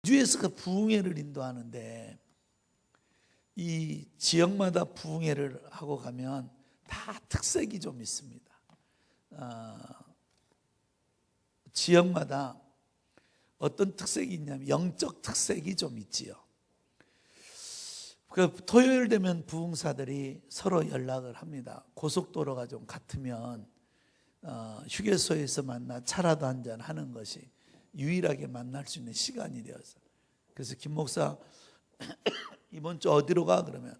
주에서 부흥회를 인도하는데 이 지역마다 부흥회를 하고 가면 다 특색이 좀 있습니다. 지역마다 어떤 특색이 있냐면 영적 특색이 좀 있지요. 그 토요일 되면 부흥사들이 서로 연락을 합니다. 고속도로가 좀 같으면 휴게소에서 만나 차라도 한잔 하는 것이 유일하게 만날 수 있는 시간이 되어서, 그래서 김 목사 이번 주 어디로 가? 그러면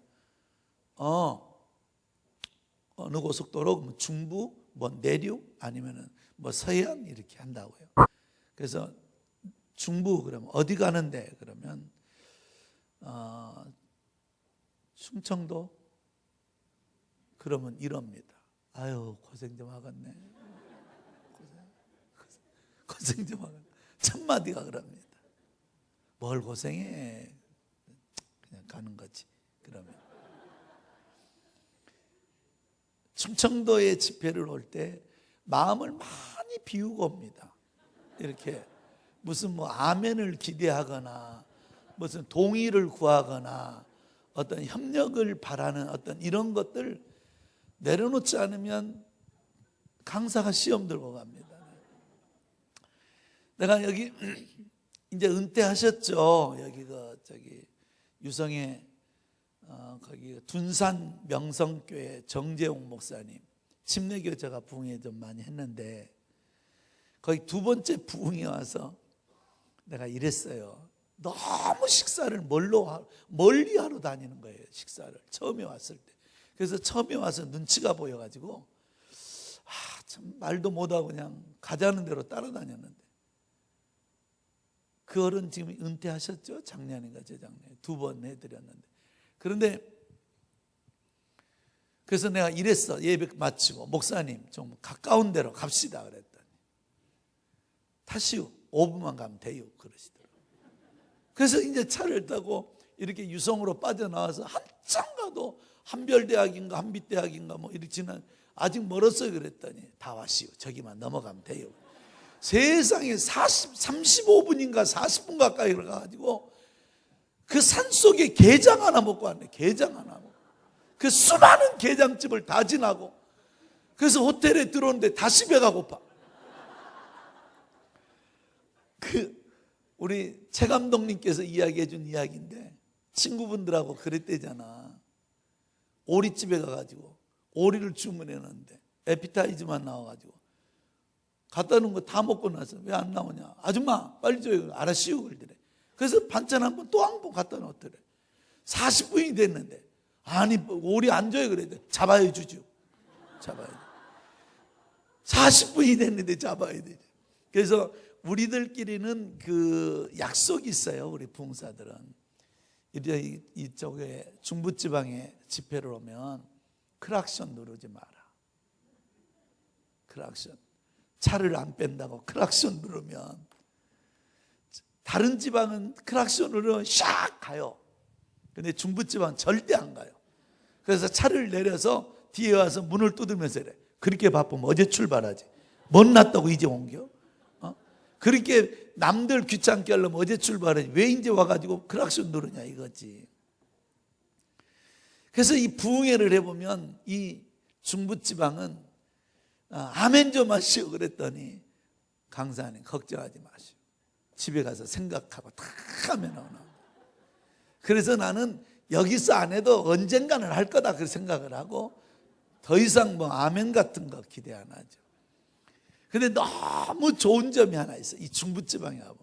어느 고속도로? 뭐 중부, 뭐 내륙, 아니면은 뭐 서해안 이렇게 한다고요. 그래서 중부 그러면 어디 가는데? 그러면 충청도? 그러면 이럽니다. 아유, 고생 좀 하겠네. 고생 좀 하겠네. 첫 마디가 그럽니다. 뭘 고생해? 그냥 가는 거지. 그러면 충청도에 집회를 올 때 마음을 많이 비우고 옵니다. 이렇게 무슨 뭐 아멘을 기대하거나 무슨 동의를 구하거나 어떤 협력을 바라는 어떤 이런 것들 내려놓지 않으면 강사가 시험 들고 갑니다. 내가 여기 이제 은퇴하셨죠. 여기 저기 유성에 거기 둔산 명성교회 정재용 목사님 침례교 제가 부흥회 좀 많이 했는데 거기 두 번째 부흥회 와서 내가 이랬어요. 너무 식사를 멀리 하러 다니는 거예요. 식사를 처음에 왔을 때. 그래서 처음에 와서 눈치가 보여가지고 참 말도 못하고 그냥 가자는 대로 따라다녔는데, 그 어른 지금 은퇴하셨죠? 작년인가 재작년에 2번 해드렸는데, 그런데 그래서 내가 이랬어. 예배 마치고 목사님 좀 가까운 데로 갑시다 그랬더니 타시오 5분만 가면 돼요 그러시더라고요. 그래서 이제 차를 타고 이렇게 유성으로 빠져나와서 한참 가도 한별대학인가 한빛대학인가 뭐 이렇게 지나 아직 멀었어요 그랬더니 다 왔시오. 저기만 넘어가면 돼요. 세상에 35분인가 40분 가까이 가가지고 그 산속에 게장 하나 먹고 왔네. 게장 하나 먹고. 그 수많은 게장집을 다 지나고, 그래서 호텔에 들어오는데 다시 배가 고파. 우리 최 감독님께서 이야기해 준 이야기인데, 친구분들하고 그랬대잖아. 오리집에 가가지고 오리를 주문했는데 에피타이즈만 나와가지고 갖다 놓은 거 다 먹고 나서 왜 안 나오냐? 아줌마 빨리 줘요. 알았시오 그러더래. 그래서 반찬 한 번 또 한 번 갖다 놓더래. 40분이 됐는데 아니 오리 안 줘요 그래도 잡아야 주죠. 잡아야 돼. 40분이 됐는데 잡아야 되죠. 그래서 우리들끼리는 그 약속이 있어요. 우리 부흥사들은 이쪽에 중부지방에 집회를 오면 크락션 누르지 마라. 크락션. 차를 안 뺀다고 크락션 누르면, 다른 지방은 크락션 누르면 샥 가요. 근데 중부지방은 절대 안 가요. 그래서 차를 내려서 뒤에 와서 문을 두드리면서 이래. 그렇게 바쁘면 어제 출발하지. 못 났다고 이제 옮겨? 그렇게 남들 귀찮게 하려면 어제 출발하지. 왜 이제 와가지고 크락션 누르냐 이거지. 그래서 이 부흥회를 해보면 이 중부지방은 아멘 좀 하시오 그랬더니 강사님 걱정하지 마시오. 집에 가서 생각하고 다 하면 나오나. 그래서 나는 여기서 안 해도 언젠가는 할 거다 그렇게 생각을 하고 더 이상 뭐 아멘 같은 거 기대 안 하죠. 근데 너무 좋은 점이 하나 있어. 이 중부지방에 가면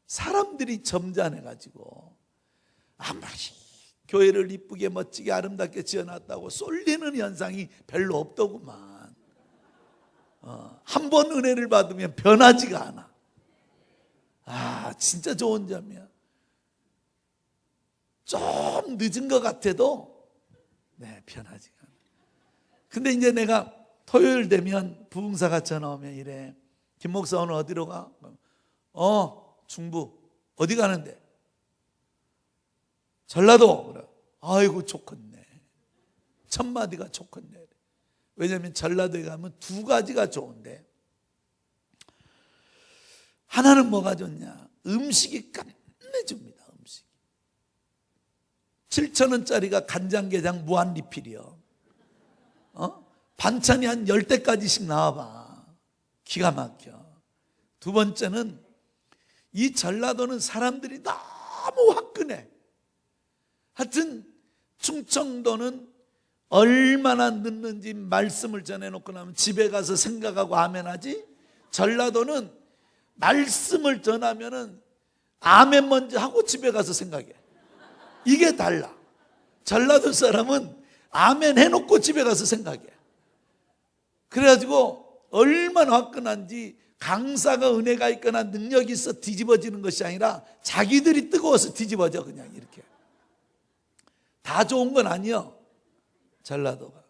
사람들이 점잖해가지고 아무리 교회를 이쁘게 멋지게 아름답게 지어놨다고 쏠리는 현상이 별로 없더구만. 한 번 은혜를 받으면 변하지가 않아. 진짜 좋은 점이야. 좀 늦은 것 같아도 변하지가 않아. 근데 이제 내가 토요일 되면 부흥사가 전화 오면 이래. 김 목사 오늘 어디로 가? 중부. 어디 가는데? 전라도. 그래. 아이고 좋겠네. 첫 마디가 좋겠네. 왜냐하면 전라도에 가면 두 가지가 좋은데, 하나는 뭐가 좋냐? 음식이 끝내줍니다. 7,000원짜리가 간장게장 무한 리필이요. 반찬이 한 10대까지씩 나와봐. 기가 막혀. 두 번째는 이 전라도는 사람들이 너무 화끈해. 하여튼 충청도는 얼마나 늦는지 말씀을 전해놓고 나면 집에 가서 생각하고 아멘하지. 전라도는 말씀을 전하면은 아멘 먼저 하고 집에 가서 생각해. 이게 달라. 전라도 사람은 아멘 해놓고 집에 가서 생각해. 그래가지고 얼마나 화끈한지 강사가 은혜가 있거나 능력이 있어 뒤집어지는 것이 아니라 자기들이 뜨거워서 뒤집어져. 그냥 이렇게. 다 좋은 건 아니요. 전라도가.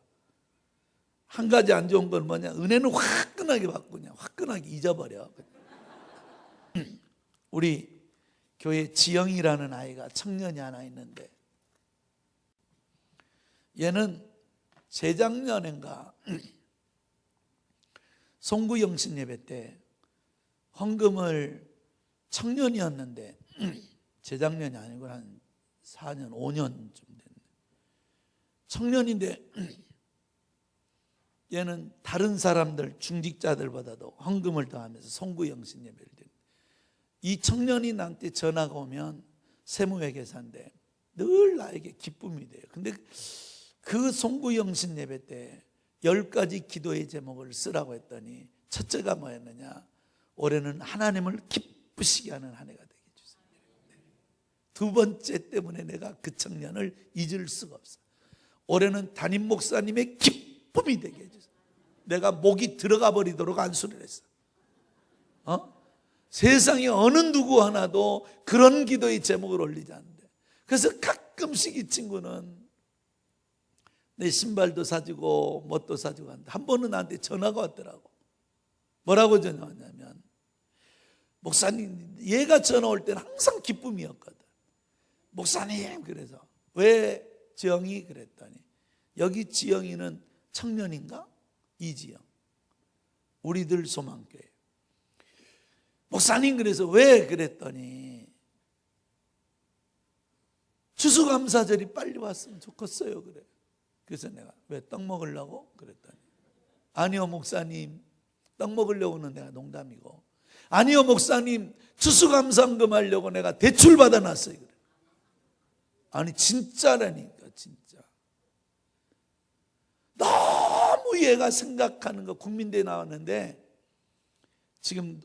한 가지 안 좋은 건 뭐냐, 은혜는 화끈하게 받고 그냥 화끈하게 잊어버려. 우리 교회 지영이라는 아이가 청년이 하나 있는데, 얘는 재작년인가 송구영신 예배 때 헌금을, 청년이었는데 재작년이 아니고 한 4년 5년쯤 됐네. 청년인데 얘는 다른 사람들 중직자들보다도 헌금을 더하면서 송구영신 예배를 드립니다. 이 청년이 나한테 전화가 오면 세무회계사인데 늘 나에게 기쁨이 돼요. 근데 그 송구영신 예배 때 10가지 기도의 제목을 쓰라고 했더니 첫째가 뭐였느냐, 올해는 하나님을 기쁘시게 하는 한 해가 되게 해주세요. 두 번째 때문에 내가 그 청년을 잊을 수가 없어요. 올해는 담임 목사님의 기쁨이 되게 해주세요. 내가 목이 들어가 버리도록 안수를 했어. 세상에 어느 누구 하나도 그런 기도의 제목을 올리지 않는데, 그래서 가끔씩 이 친구는 내 신발도 사주고 뭣도 사주고 하는데, 한 번은 나한테 전화가 왔더라고. 뭐라고 전화 왔냐면, 목사님, 얘가 전화 올 때는 항상 기쁨이었거든. 목사님, 그래서 왜 지영이? 그랬더니 여기 지영이는 청년인가? 이지영, 우리들 소망교회. 목사님, 그래서 왜? 그랬더니 추수감사절이 빨리 왔으면 좋겠어요. 그래. 그래서 내가 왜 떡 먹으려고? 그랬더니 아니요 목사님, 떡 먹으려고는 내가 농담이고, 아니요 목사님, 추수감사헌금 하려고 내가 대출 받아놨어요. 그래. 아니 진짜라니까. 진짜 너무 얘가 생각하는 거. 국민대에 나왔는데 지금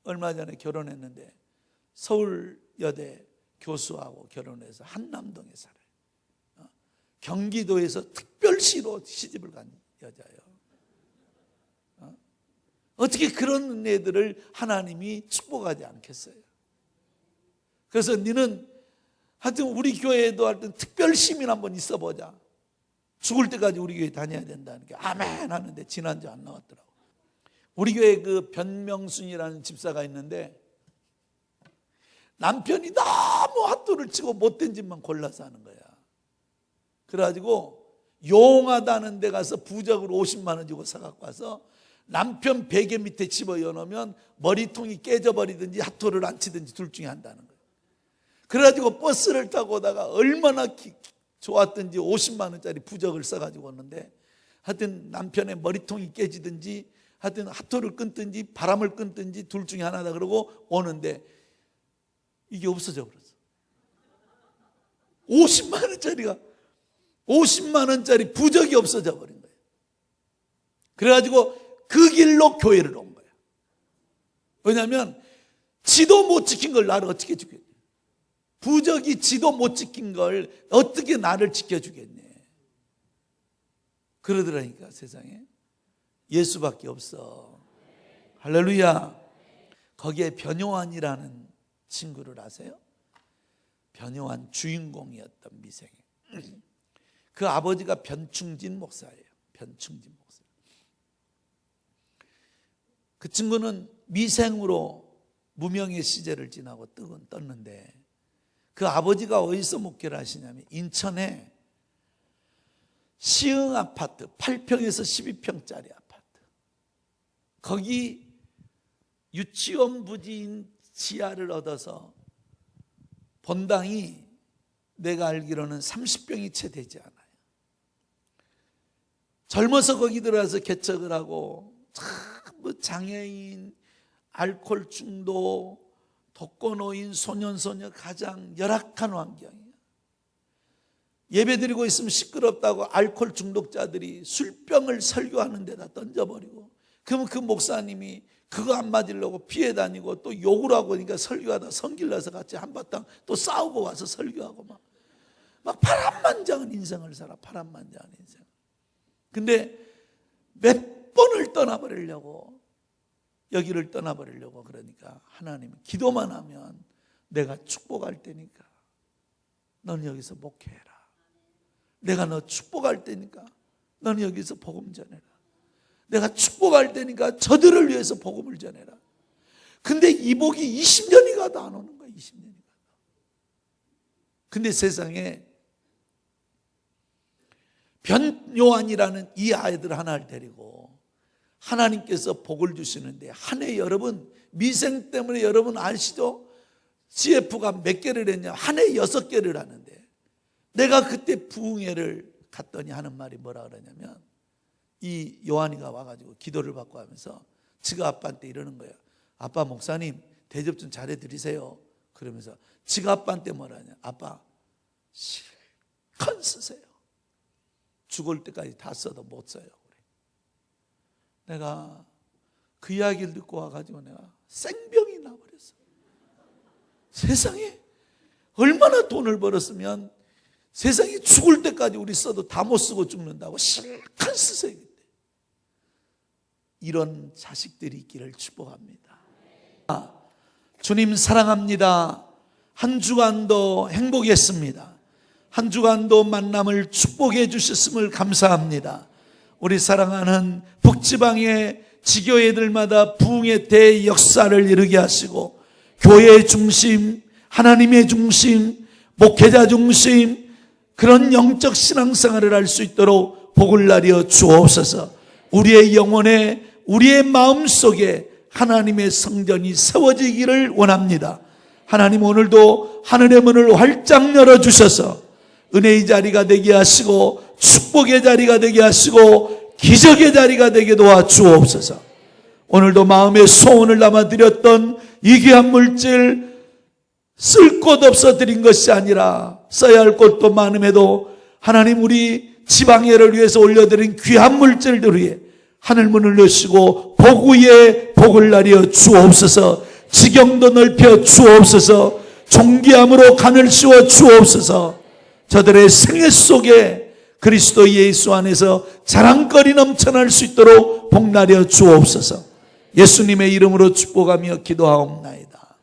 얼마 전에 결혼했는데 서울여대 교수하고 결혼해서 한남동에 살아요. 경기도에서 특별시로 시집을 간 여자예요. 어떻게 그런 애들을 하나님이 축복하지 않겠어요? 그래서 너는 하여튼 우리 교회에도 하여튼 특별시민 한번 있어보자. 죽을 때까지 우리 교회 다녀야 된다는 게 아멘 하는데 지난주 안 나왔더라고. 우리 교회에 그 변명순이라는 집사가 있는데 남편이 너무 핫도를 치고 못된 집만 골라서 하는 거야. 그래가지고 용하다는 데 가서 부적으로 50만 원 주고 사갖고 와서 남편 베개 밑에 집어넣으면 머리통이 깨져버리든지 핫도를 안 치든지 둘 중에 한다는 거예요. 그래가지고 버스를 타고 오다가 얼마나 좋았던지 50만 원짜리 부적을 써가지고 오는데, 하여튼 남편의 머리통이 깨지든지 하여튼 핫도를 끊든지 바람을 끊든지 둘 중에 하나다 그러고 오는데 이게 없어져 버렸어. 50만 원짜리 부적이 없어져 버린 거예요. 그래가지고 그 길로 교회를 온 거예요. 왜냐하면 지도 못 지킨 걸 나를 어떻게 지켰냐. 부적이 지도 못 지킨 걸 어떻게 나를 지켜주겠냐. 그러더라니까. 세상에 예수밖에 없어. 할렐루야. 거기에 변요한이라는 친구를 아세요? 변요한 주인공이었던 미생. 그 아버지가 변충진 목사예요. 변충진 목사. 그 친구는 미생으로 무명의 시절을 지나고 뜨건 떴는데, 그 아버지가 어디서 목회를 하시냐면 인천에 시흥 아파트 8평에서 12평짜리 아파트, 거기 유치원 부지인 지하를 얻어서 본당이 내가 알기로는 30병이 채 되지 않아요. 젊어서 거기 들어와서 개척을 하고 뭐 장애인, 알코올 중독, 독거노인, 소년소녀 가장 열악한 환경이에요. 예배드리고 있으면 시끄럽다고 알코올 중독자들이 술병을 설교하는 데다 던져버리고, 그러면 그 목사님이 그거 안 맞으려고 피해 다니고 또 욕을 하고 그러니까 설교하다 성질나서 같이 한바탕 또 싸우고 와서 설교하고 막 파란만장한 인생을 살아. 파란만장한 인생. 근데 몇 번을 떠나버리려고, 여기를 떠나버리려고 그러니까 하나님은 기도만 하면 내가 축복할 테니까 너는 여기서 목회해라. 내가 너 축복할 테니까 너는 여기서 복음 전해라. 내가 축복할 테니까 저들을 위해서 복음을 전해라. 근데 이 복이 20년이 가도 안 오는 거야. 20년이 가도. 근데 세상에 변요한이라는 이 아이들 하나를 데리고 하나님께서 복을 주시는데, 한 해 여러분 미생 때문에 여러분 아시죠? CF가 몇 개를 했냐? 한 해 6개를 하는데, 내가 그때 부흥회를 갔더니 하는 말이 뭐라 그러냐면, 이 요한이가 와가지고 기도를 받고 하면서 지가 아빠한테 이러는 거예요. 아빠, 목사님 대접 좀 잘해드리세요. 그러면서 지가 아빠한테 뭐라 하냐? 아빠 실컷 쓰세요. 죽을 때까지 다 써도 못 써요. 내가 그 이야기를 듣고 와가지고 내가 생병이 나버렸어. 세상에 얼마나 돈을 벌었으면 세상에 죽을 때까지 우리 써도 다 못 쓰고 죽는다고 실컷 쓰세요. 이런 자식들이 있기를 축복합니다. 주님 사랑합니다. 한 주간도 행복했습니다. 한 주간도 만남을 축복해 주셨음을 감사합니다. 우리 사랑하는 북지방의 지교회들마다 부흥의 대역사를 이루게 하시고, 교회의 중심, 하나님의 중심, 목회자 중심, 그런 영적 신앙생활을 할 수 있도록 복을 나려 주옵소서. 우리의 영혼에, 우리의 마음속에 하나님의 성전이 세워지기를 원합니다. 하나님, 오늘도 하늘의 문을 활짝 열어주셔서 은혜의 자리가 되게 하시고, 축복의 자리가 되게 하시고, 기적의 자리가 되게 도와주옵소서. 오늘도 마음의 소원을 담아드렸던 이 귀한 물질, 쓸 곳 없어 드린 것이 아니라 써야 할 곳도 많음에도 하나님, 우리 지방회를 위해서 올려드린 귀한 물질들 위해 하늘문을 여시고 복 위에 복을 나려 주옵소서. 지경도 넓혀 주옵소서. 존귀함으로 간을 씌워 주옵소서. 저들의 생애 속에 그리스도 예수 안에서 자랑거리 넘쳐날 수 있도록 복 나려 주옵소서. 예수님의 이름으로 축복하며 기도하옵나이다.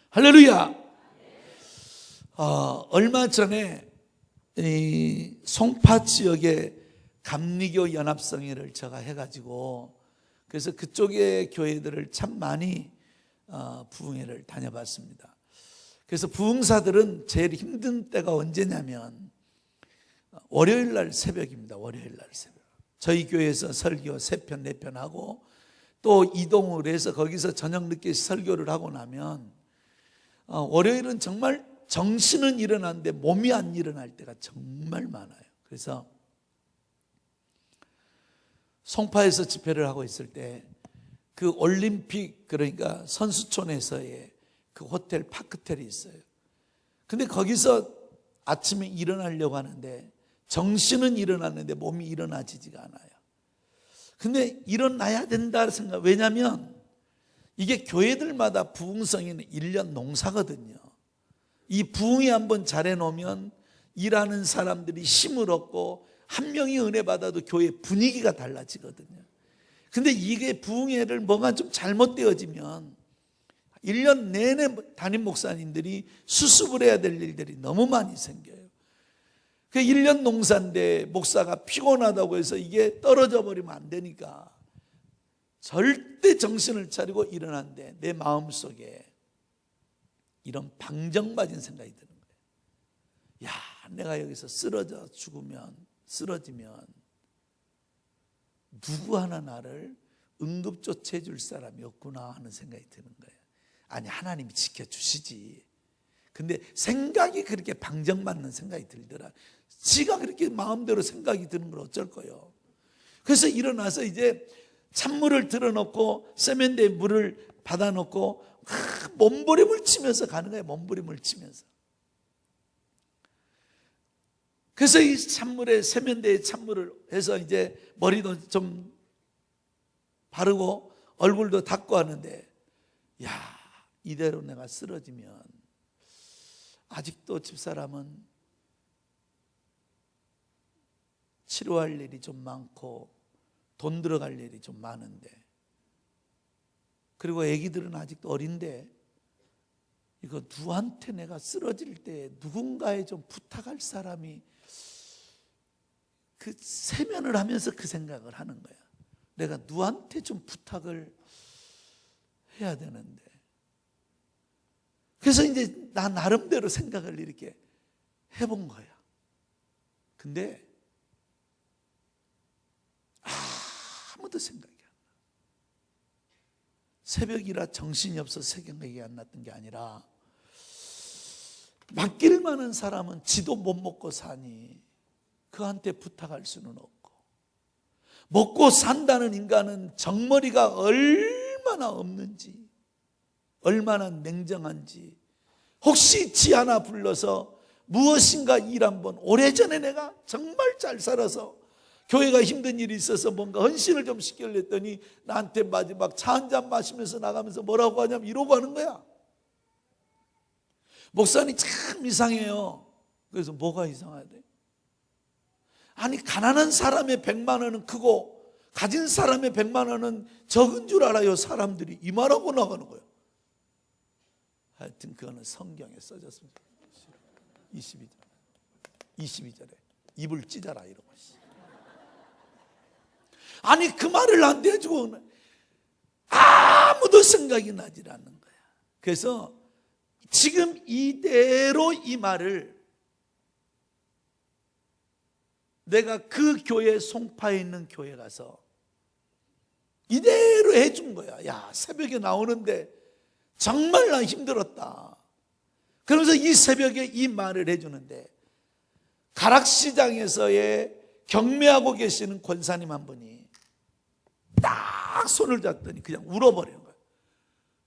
할렐루야. 얼마 전에 이 송파 지역에 감리교 연합성회를 제가 해가지고, 그래서 그쪽의 교회들을 참 많이 부흥회를 다녀봤습니다. 그래서 부흥사들은 제일 힘든 때가 언제냐면 월요일 날 새벽입니다. 월요일 날 새벽. 저희 교회에서 설교 3편 4편 하고 또 이동을 해서 거기서 저녁 늦게 설교를 하고 나면 월요일은 정말 정신은 일어나는데 몸이 안 일어날 때가 정말 많아요. 그래서 송파에서 집회를 하고 있을 때 그 올림픽, 그러니까 선수촌에서의 그 호텔 파크텔이 있어요. 근데 거기서 아침에 일어나려고 하는데 정신은 일어났는데 몸이 일어나지가 않아요. 근데 일어나야 된다 생각. 왜냐하면 이게 교회들마다 부흥성회는 1년 농사거든요. 이 부흥이 한번 잘해놓으면 일하는 사람들이 힘을 얻고 한 명이 은혜 받아도 교회 분위기가 달라지거든요. 근데 이게 부흥회를 뭐가 좀 잘못되어지면 1년 내내 담임 목사님들이 수습을 해야 될 일들이 너무 많이 생겨요. 그 1년 농사인데 목사가 피곤하다고 해서 이게 떨어져 버리면 안 되니까 절대 정신을 차리고 일어났는데 내 마음속에 이런 방정맞은 생각이 드는 거예요. 야, 내가 여기서 쓰러지면 누구 하나 나를 응급조치해 줄 사람이 없구나 하는 생각이 드는 거예요. 아니, 하나님이 지켜주시지. 근데 생각이 그렇게 방정맞는 생각이 들더라. 지가 그렇게 마음대로 생각이 드는 걸 어쩔 거예요. 그래서 일어나서 이제 찬물을 들어놓고 세면대에 물을 받아놓고 몸부림을 치면서 가는 거예요. 몸부림을 치면서. 그래서 이 찬물에, 세면대에 찬물을 해서 이제 머리도 좀 바르고 얼굴도 닦고 하는데, 야, 이대로 내가 쓰러지면 아직도 집사람은 치료할 일이 좀 많고 돈 들어갈 일이 좀 많은데, 그리고 애기들은 아직도 어린데, 이거 누구한테 내가 쓰러질 때 누군가에 좀 부탁할 사람이, 그 세면을 하면서 그 생각을 하는 거야. 내가 누구한테 좀 부탁을 해야 되는데. 그래서 이제 나 나름대로 생각을 이렇게 해본 거야. 근데 아무도 생각이 안 나. 새벽이라 정신이 없어서 생각이 안 났던 게 아니라, 맡길 만한 사람은 지도 못 먹고 사니 그한테 부탁할 수는 없고, 먹고 산다는 인간은 정머리가 얼마나 없는지, 얼마나 냉정한지, 혹시 지 하나 불러서 무엇인가 일 한번, 오래전에 내가 정말 잘 살아서 교회가 힘든 일이 있어서 뭔가 헌신을 좀 시키려 했더니 나한테 마지막 차 한잔 마시면서 나가면서 뭐라고 하냐면 이러고 하는 거야. 목사님 참 이상해요. 그래서 뭐가 이상하대? 아니, 가난한 사람의 100만 원은 크고 가진 사람의 100만 원은 적은 줄 알아요, 사람들이. 이 말하고 나가는 거예요. 하여튼 그거는 성경에 써졌습니다. 22절에 입을 찢어라 이러고. 아니, 그 말을 안 해주고 아무도 생각이 나질 않는 거야. 그래서 지금 이대로 이 말을 내가 그 교회, 송파에 있는 교회 가서 이대로 해준 거야. 야, 새벽에 나오는데 정말 난 힘들었다. 그러면서 이 새벽에 이 말을 해주는데, 가락시장에서의 경매하고 계시는 권사님 한 분이 딱 손을 잡더니 그냥 울어버리는 거예요.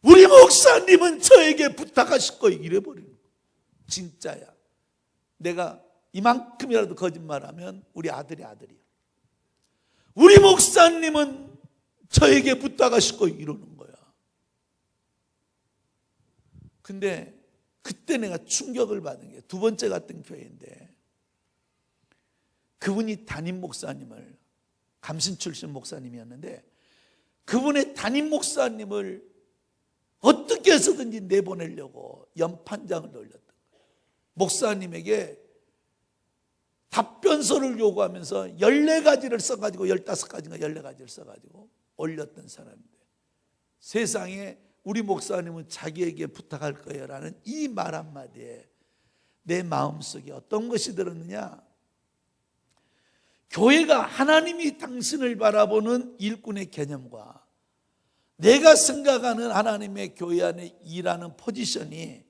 우리 목사님은 저에게 부탁하실 거예요. 이래버리는 거예요. 진짜야. 내가 이만큼이라도 거짓말하면 우리 아들이야. 우리 목사님은 저에게 부탁하실 거예요. 이러는 거야. 근데 그때 내가 충격을 받은 게, 두 번째 갔던 교회인데, 그분이 담임 목사님을, 감신 출신 목사님이었는데, 그분의 담임 목사님을 어떻게 해서든지 내보내려고 연판장을 돌렸던 거예요. 목사님에게 답변서를 요구하면서 14가지를 써가지고, 15가지인가 14가지를 써가지고 올렸던 사람인데, 세상에 우리 목사님은 자기에게 부탁할 거예요 라는 이 말 한마디에 내 마음속에 어떤 것이 들었느냐, 교회가 하나님이 당신을 바라보는 일꾼의 개념과 내가 생각하는 하나님의 교회 안에 일하는 포지션이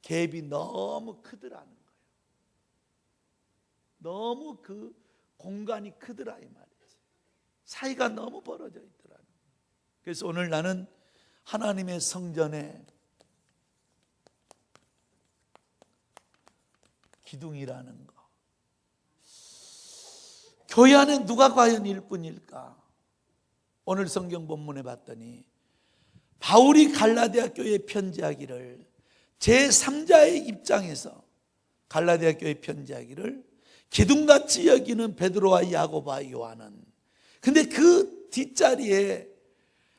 갭이 너무 크더라는 거예요. 너무 그 공간이 크더라 이 말이지. 사이가 너무 벌어져 있더라는 거예요. 그래서 오늘 나는 하나님의 성전에 기둥이라는 거, 교회 안에 누가 과연 일꾼일까? 오늘 성경 본문에 봤더니 바울이 갈라디아 교회에 편지하기를, 제3자의 입장에서 갈라디아 교회에 편지하기를 기둥같이 여기는 베드로와 야고보와 요한은, 근데 그 뒷자리에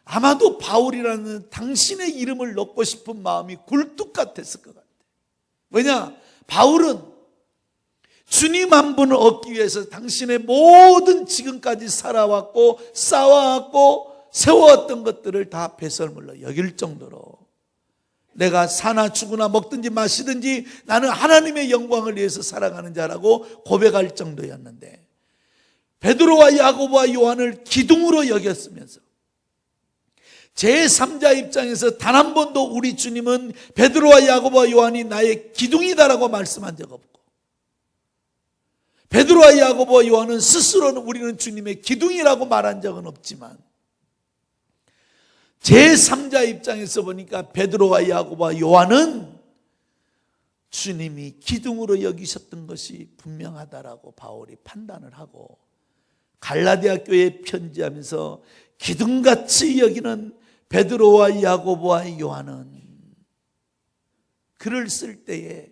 아마도 바울이라는 당신의 이름을 넣고 싶은 마음이 굴뚝 같았을 것 같아요. 왜냐? 바울은 주님 한 분을 얻기 위해서 당신의 모든 지금까지 살아왔고 쌓아왔고 세워왔던 것들을 다 배설물로 여길 정도로, 내가 사나 죽으나 먹든지 마시든지 나는 하나님의 영광을 위해서 살아가는 자라고 고백할 정도였는데, 베드로와 야고보와 요한을 기둥으로 여겼으면서 제3자 입장에서 단 한 번도 우리 주님은 베드로와 야고보와 요한이 나의 기둥이다라고 말씀한 적 없고, 베드로와 야고보와 요한은 스스로는 우리는 주님의 기둥이라고 말한 적은 없지만, 제3자 입장에서 보니까 베드로와 야고보와 요한은 주님이 기둥으로 여기셨던 것이 분명하다라고 바울이 판단을 하고, 갈라디아 교회에 편지하면서 기둥같이 여기는 베드로와 야고보와 요한은 글을 쓸 때에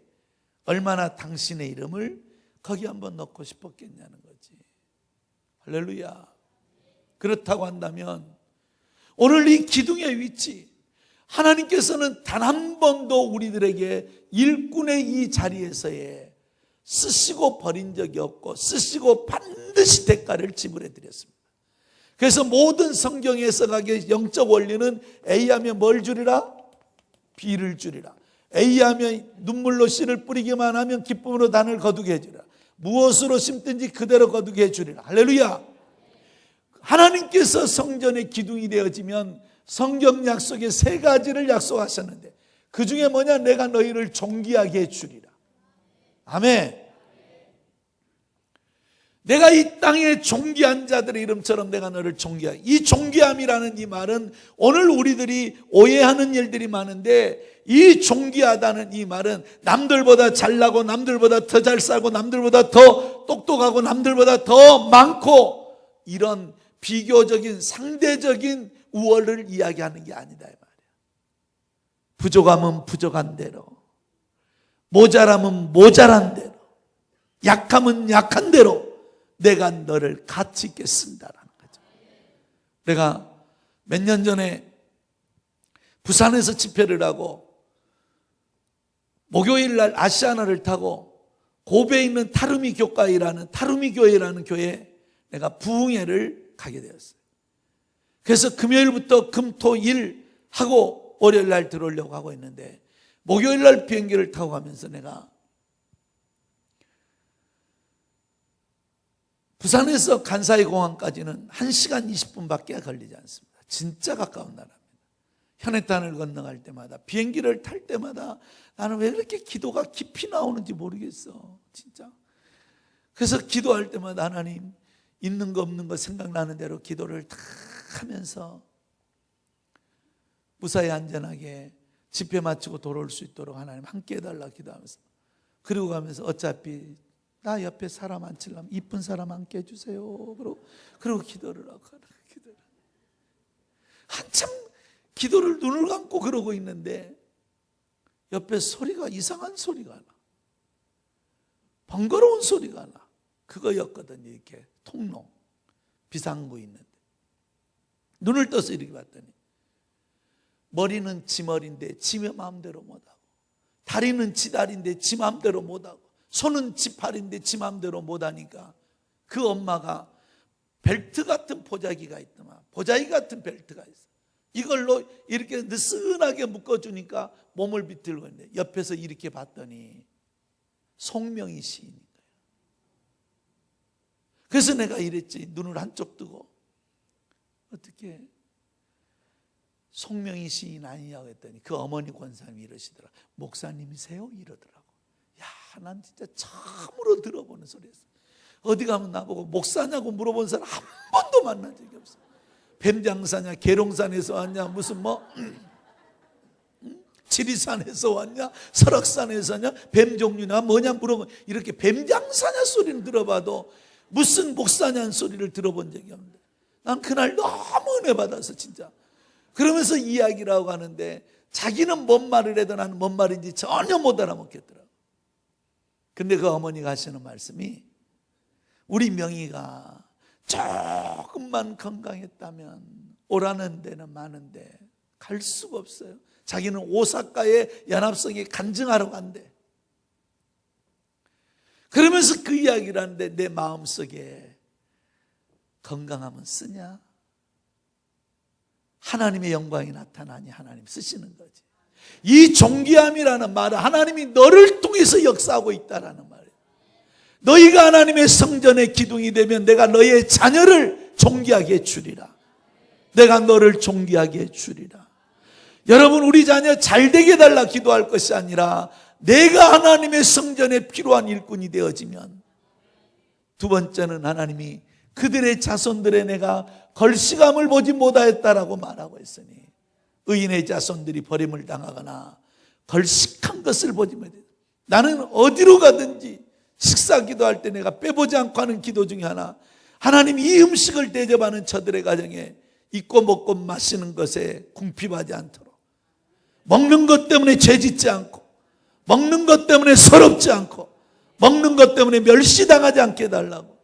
얼마나 당신의 이름을 거기 한번 넣고 싶었겠냐는 거지. 할렐루야. 그렇다고 한다면 오늘 이 기둥의 위치, 하나님께서는 단 한 번도 우리들에게 일꾼의 이 자리에서의 쓰시고 버린 적이 없고, 쓰시고 반드시 대가를 지불해 드렸습니다. 그래서 모든 성경에 써가기에 영적 원리는 A하면 뭘 주리라? B를 주리라. A하면 눈물로 씨를 뿌리기만 하면 기쁨으로 단을 거두게 해주리라. 무엇으로 심든지 그대로 거두게 해주리라. 할렐루야. 하나님께서 성전의 기둥이 되어지면 성경 약속에 3가지를 약속하셨는데, 그 중에 뭐냐? 내가 너희를 존귀하게 해주리라. 아멘. 내가 이 땅에 존귀한 자들의 이름처럼 내가 너를 존귀하게. 이 존귀함이라는 이 말은 오늘 우리들이 오해하는 일들이 많은데, 이 존귀하다는 이 말은 남들보다 잘나고, 남들보다 더 잘 살고, 남들보다 더 똑똑하고, 남들보다 더 많고, 이런 비교적인 상대적인 우월을 이야기하는 게 아니다 이 말이야. 부족함은 부족한 대로, 모자람은 모자란 대로, 약함은 약한 대로 내가 너를 가치 있게 쓴다라는 거죠. 내가 몇 년 전에 부산에서 집회를 하고 목요일 날 아시아나를 타고 고베에 있는 타루미 교회라는 교회에 내가 부흥회를 가게 되었어요. 그래서 금요일부터 금토일 하고 월요일 날 들어오려고 하고 있는데, 목요일 날 비행기를 타고 가면서 내가 부산에서 간사이 공항까지는 1시간 20분밖에 걸리지 않습니다. 진짜 가까운 나라입니다. 현해탄을 건너갈 때마다, 비행기를 탈 때마다 나는 왜 그렇게 기도가 깊이 나오는지 모르겠어, 진짜. 그래서 기도할 때마다 하나님, 있는 거 없는 거 생각나는 대로 기도를 다 하면서 무사히 안전하게 집회 마치고 돌아올 수 있도록 하나님 함께 해달라 기도하면서, 그리고 가면서 어차피 나 옆에 사람 앉히려면 이쁜 사람 앉게 해주세요. 그리고 기도를 하고, 한참 기도를 눈을 감고 그러고 있는데 옆에 소리가, 이상한 소리가 나. 번거로운 소리가 나. 그거였거든요. 이렇게 통로, 비상구 있는데. 눈을 떠서 이렇게 봤더니 머리는 지 머리인데 지 마음대로 못하고, 다리는 지 다리인데 지 마음대로 못하고, 손은 지 팔인데 지 마음대로 못하니까 그 엄마가 벨트 같은 보자기가 있더만, 보자기 같은 벨트가 있어. 이걸로 이렇게 느슨하게 묶어주니까 몸을 비틀고 있는데, 옆에서 이렇게 봤더니 송명희 시인인 거예요. 그래서 내가 이랬지, 눈을 한쪽 뜨고, 어떻게 송명희 시인 아니냐고 했더니 그 어머니 권사님이 이러시더라. 목사님이세요? 이러더라고. 야, 난 진짜 처음으로 들어보는 소리였어. 어디 가면 나보고 목사냐고 물어본 사람 한 번도 만난 적이 없어. 뱀장사냐, 계룡산에서 왔냐, 무슨 지리산에서 왔냐, 설악산에서 왔냐, 뱀 종류나 뭐냐 물어보면, 이렇게 뱀장사냐 소리는 들어봐도 무슨 목사냐는 소리를 들어본 적이 없는데, 난 그날 너무 은혜 받아서 진짜. 그러면서 이야기를 하고 하는데 자기는 뭔 말을 해도 나는 뭔 말인지 전혀 못 알아먹겠더라고. 근데 그 어머니가 하시는 말씀이, 우리 명희가 조금만 건강했다면 오라는 데는 많은데 갈 수가 없어요. 자기는 오사카의 연합성에 간증하러 간대. 그러면서 그 이야기를 하는데 내 마음속에, 건강하면 쓰냐? 하나님의 영광이 나타나니 하나님 쓰시는 거지. 이 존귀함이라는 말은 하나님이 너를 통해서 역사하고 있다라는 말이에요. 너희가 하나님의 성전의 기둥이 되면 내가 너희의 자녀를 존귀하게 해주리라. 내가 너를 존귀하게 해주리라. 여러분, 우리 자녀 잘되게 해달라 기도할 것이 아니라 내가 하나님의 성전에 필요한 일꾼이 되어지면, 두 번째는 하나님이 그들의 자손들의 내가 걸시감을 보지 못하였다라고 말하고 있으니, 의인의 자손들이 버림을 당하거나 걸식한 것을 보지 못해. 나는 어디로 가든지 식사 기도할 때 내가 빼보지 않고 하는 기도 중에 하나, 하나님 이 음식을 대접하는 저들의 가정에 입고 먹고 마시는 것에 궁핍하지 않도록, 먹는 것 때문에 죄짓지 않고, 먹는 것 때문에 서럽지 않고, 먹는 것 때문에 멸시당하지 않게 해달라고.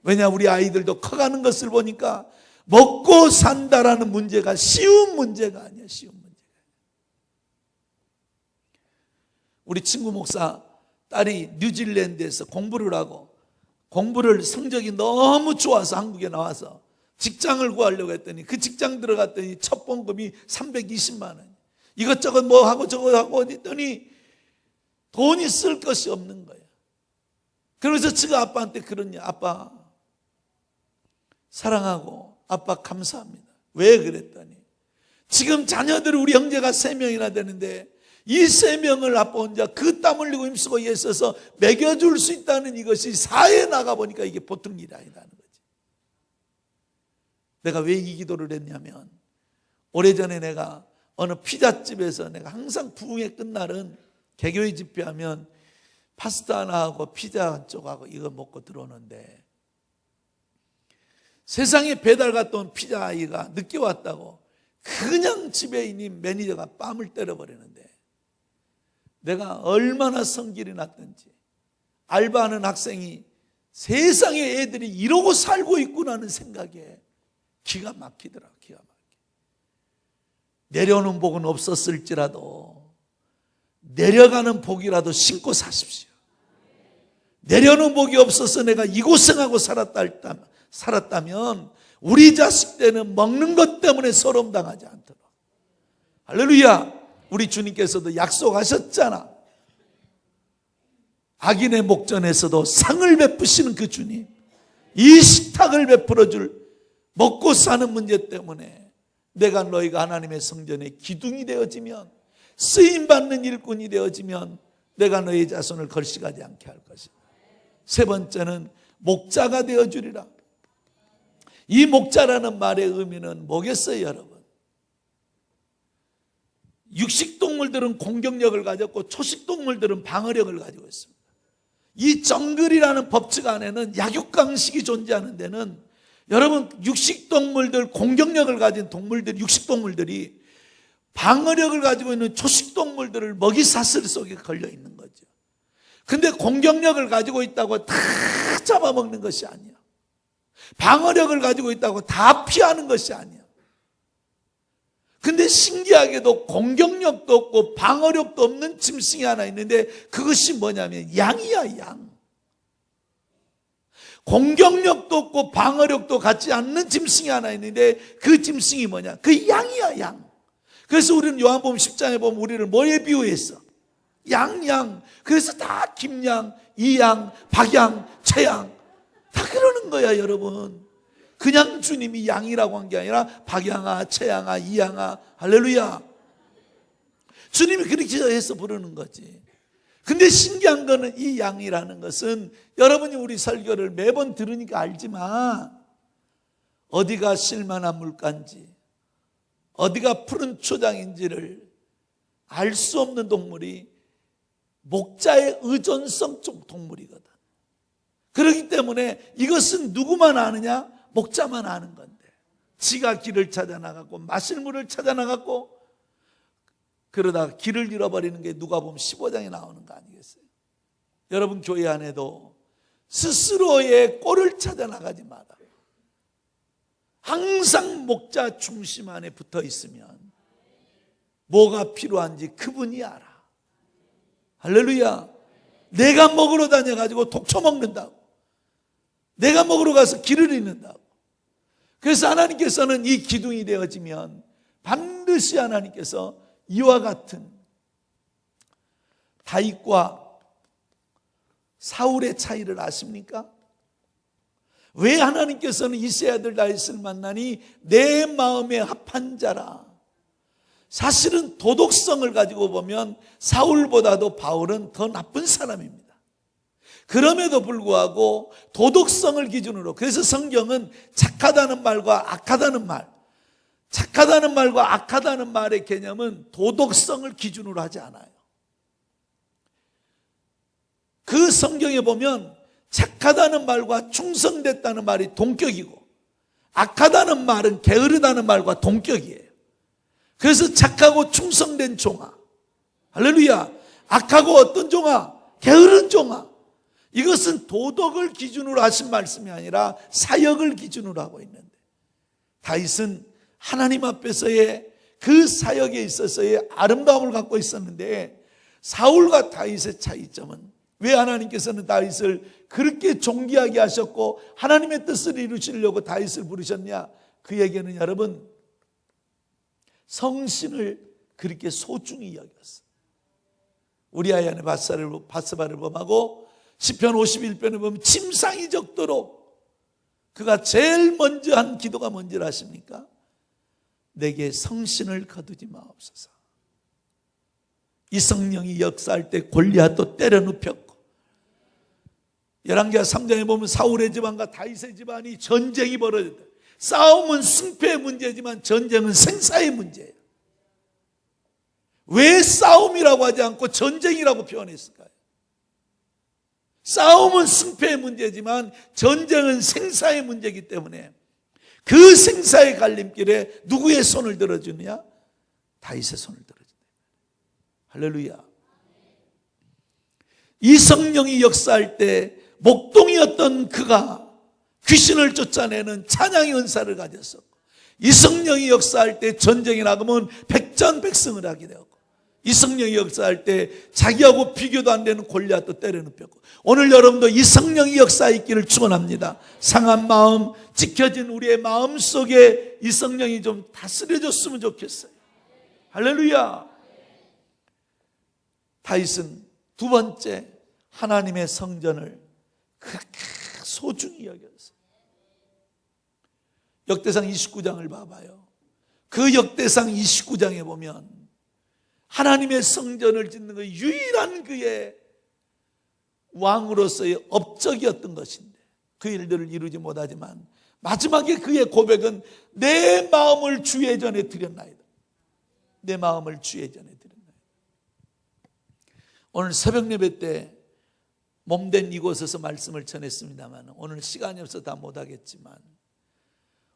왜냐, 우리 아이들도 커가는 것을 보니까 먹고 산다라는 문제가 쉬운 문제가 아니야. 쉬운 문제가. 우리 친구 목사 딸이 뉴질랜드에서 공부를 하고, 공부를 성적이 너무 좋아서 한국에 나와서 직장을 구하려고 했더니, 그 직장 들어갔더니 첫 봉급이 320만 원. 이것저것 뭐 하고 저거 하고 했더니 돈이 쓸 것이 없는 거예요. 그러면서 제가 아빠한테 그러냐, 아빠 사랑하고 아빠 감사합니다. 왜 그랬더니, 지금 자녀들 우리 형제가 3명이나 되는데 이 3명을 아빠 혼자 그 땀 흘리고 힘쓰고 애써서 먹여줄 수 있다는 이것이 사회에 나가보니까 이게 보통 일이 아니다는 거지. 내가 왜 이 기도를 했냐면, 오래전에 내가 어느 피자집에서 내가 항상 부흥회 끝날은 개교회 집회하면 파스타 하나 하고 피자 한 쪽하고 이거 먹고 들어오는데, 세상에 배달 갔다 온 피자 아이가 늦게 왔다고 그냥 집에 있는 매니저가 뺨을 때려버리는데, 내가 얼마나 성질이 났던지, 알바하는 학생이 세상에 애들이 이러고 살고 있구나는 생각에 기가 막히더라. 기가 막혀. 내려오는 복은 없었을지라도 내려가는 복이라도 신고 사십시오. 내려오는 복이 없어서 내가 이 고생하고 살았다면 우리 자식 때는 먹는 것 때문에 서러움 당하지 않도록. 할렐루야. 우리 주님께서도 약속하셨잖아. 악인의 목전에서도 상을 베푸시는 그 주님, 이 식탁을 베풀어줄 먹고 사는 문제 때문에 내가 너희가 하나님의 성전에 기둥이 되어지면, 쓰임받는 일꾼이 되어지면 내가 너희 자손을 걸식하지 않게 할 것이다. 세 번째는 목자가 되어주리라. 이 목자라는 말의 의미는 뭐겠어요, 여러분? 육식동물들은 공격력을 가졌고 초식동물들은 방어력을 가지고 있습니다. 이 정글이라는 법칙 안에는 약육강식이 존재하는 데는, 여러분, 육식동물들, 공격력을 가진 동물들, 육식동물들이 방어력을 가지고 있는 초식동물들을 먹이 사슬 속에 걸려 있는 거죠. 근데 공격력을 가지고 있다고 다 잡아먹는 것이 아니야. 방어력을 가지고 있다고 다 피하는 것이 아니야. 근데 신기하게도 공격력도 없고 방어력도 없는 짐승이 하나 있는데, 그것이 뭐냐면 양이야, 양. 공격력도 없고 방어력도 갖지 않는 짐승이 하나 있는데, 그 짐승이 뭐냐? 그 양이야, 양. 그래서 우리는 요한복음 10장에 보면 우리를 뭐에 비유했어? 양. 그래서 다 김양, 이양, 박양, 최양 다 그러는 거야, 여러분. 그냥 주님이 양이라고 한 게 아니라 박양아, 최양아, 이양아, 할렐루야. 주님이 그렇게 해서 부르는 거지. 근데 신기한 거는 이 양이라는 것은, 여러분이 우리 설교를 매번 들으니까 알지만, 어디가 실만한 물가인지, 어디가 푸른 초장인지를 알 수 없는 동물이 목자의 의존성 쪽 동물이거든. 그렇기 때문에 이것은 누구만 아느냐? 목자만 아는 건데, 지가 길을 찾아 나갔고 마실 물을 찾아 나갔고, 그러다가 길을 잃어버리는 게 누가복음 15장에 나오는 거 아니겠어요? 여러분, 교회 안에도 스스로의 꼴을 찾아 나가지 마라. 항상 목자 중심 안에 붙어 있으면 뭐가 필요한지 그분이 알아. 할렐루야. 내가 먹으러 다녀가지고 독초 먹는다고, 내가 먹으러 가서 길을 잃는다고. 그래서 하나님께서는 이 기둥이 되어지면 반드시 하나님께서 이와 같은, 다윗과 사울의 차이를 아십니까? 왜 하나님께서는 이새의 아들 다윗을 만나니 내 마음에 합한 자라. 사실은 도덕성을 가지고 보면 사울보다도 바울은 더 나쁜 사람입니다. 그럼에도 불구하고 도덕성을 기준으로, 그래서 성경은 착하다는 말과 악하다는 말, 착하다는 말과 악하다는 말의 개념은 도덕성을 기준으로 하지 않아요. 그 성경에 보면 착하다는 말과 충성됐다는 말이 동격이고, 악하다는 말은 게으르다는 말과 동격이에요. 그래서 착하고 충성된 종아, 할렐루야, 악하고 어떤 종아? 게으른 종아. 이것은 도덕을 기준으로 하신 말씀이 아니라 사역을 기준으로 하고 있는데, 다윗은 하나님 앞에서의 그 사역에 있어서의 아름다움을 갖고 있었는데, 사울과 다윗의 차이점은, 왜 하나님께서는 다윗을 그렇게 존귀하게 하셨고 하나님의 뜻을 이루시려고 다윗을 부르셨냐? 그에게는 여러분, 성신을 그렇게 소중히 여겼어요. 우리아의 아내 바스바를 범하고 시편 51편에 보면 침상이 적도록 그가 제일 먼저 한 기도가 뭔지를 아십니까? 내게 성신을 거두지 마옵소서. 이 성령이 역사할 때 골리앗도 때려 눕혔고, 열왕기하 3장에 보면 사울의 집안과 다윗의 집안이 전쟁이 벌어졌다. 싸움은 승패의 문제지만 전쟁은 생사의 문제예요. 왜 싸움이라고 하지 않고 전쟁이라고 표현했을까요? 싸움은 승패의 문제지만 전쟁은 생사의 문제이기 때문에 그 생사의 갈림길에 누구의 손을 들어주느냐? 다윗의 손을 들어주느냐. 할렐루야. 이 성령이 역사할 때 목동이었던 그가 귀신을 쫓아내는 찬양의 은사를 가졌었고, 이 성령이 역사할 때 전쟁이 나가면 백전백승을 하게 되었고, 이 성령이 역사할 때 자기하고 비교도 안 되는 골리앗도 때려 눕혔고, 오늘 여러분도 이 성령이 역사했기를 축원합니다. 상한 마음, 지켜진 우리의 마음 속에 이 성령이 좀 다스려졌으면 좋겠어요. 할렐루야. 다윗은 두 번째, 하나님의 성전을 그렇게 소중히 여겼어요. 역대상 29장을 봐봐요. 그 역대상 29장에 보면 하나님의 성전을 짓는 그 유일한 그의 왕으로서의 업적이었던 것인데, 그 일들을 이루지 못하지만 마지막에 그의 고백은 내 마음을 주의 전에 드렸나이다. 내 마음을 주의 전에 드렸나이다. 오늘 새벽 예배 때 몸된 이곳에서 말씀을 전했습니다만, 오늘 시간이 없어서 다 못하겠지만,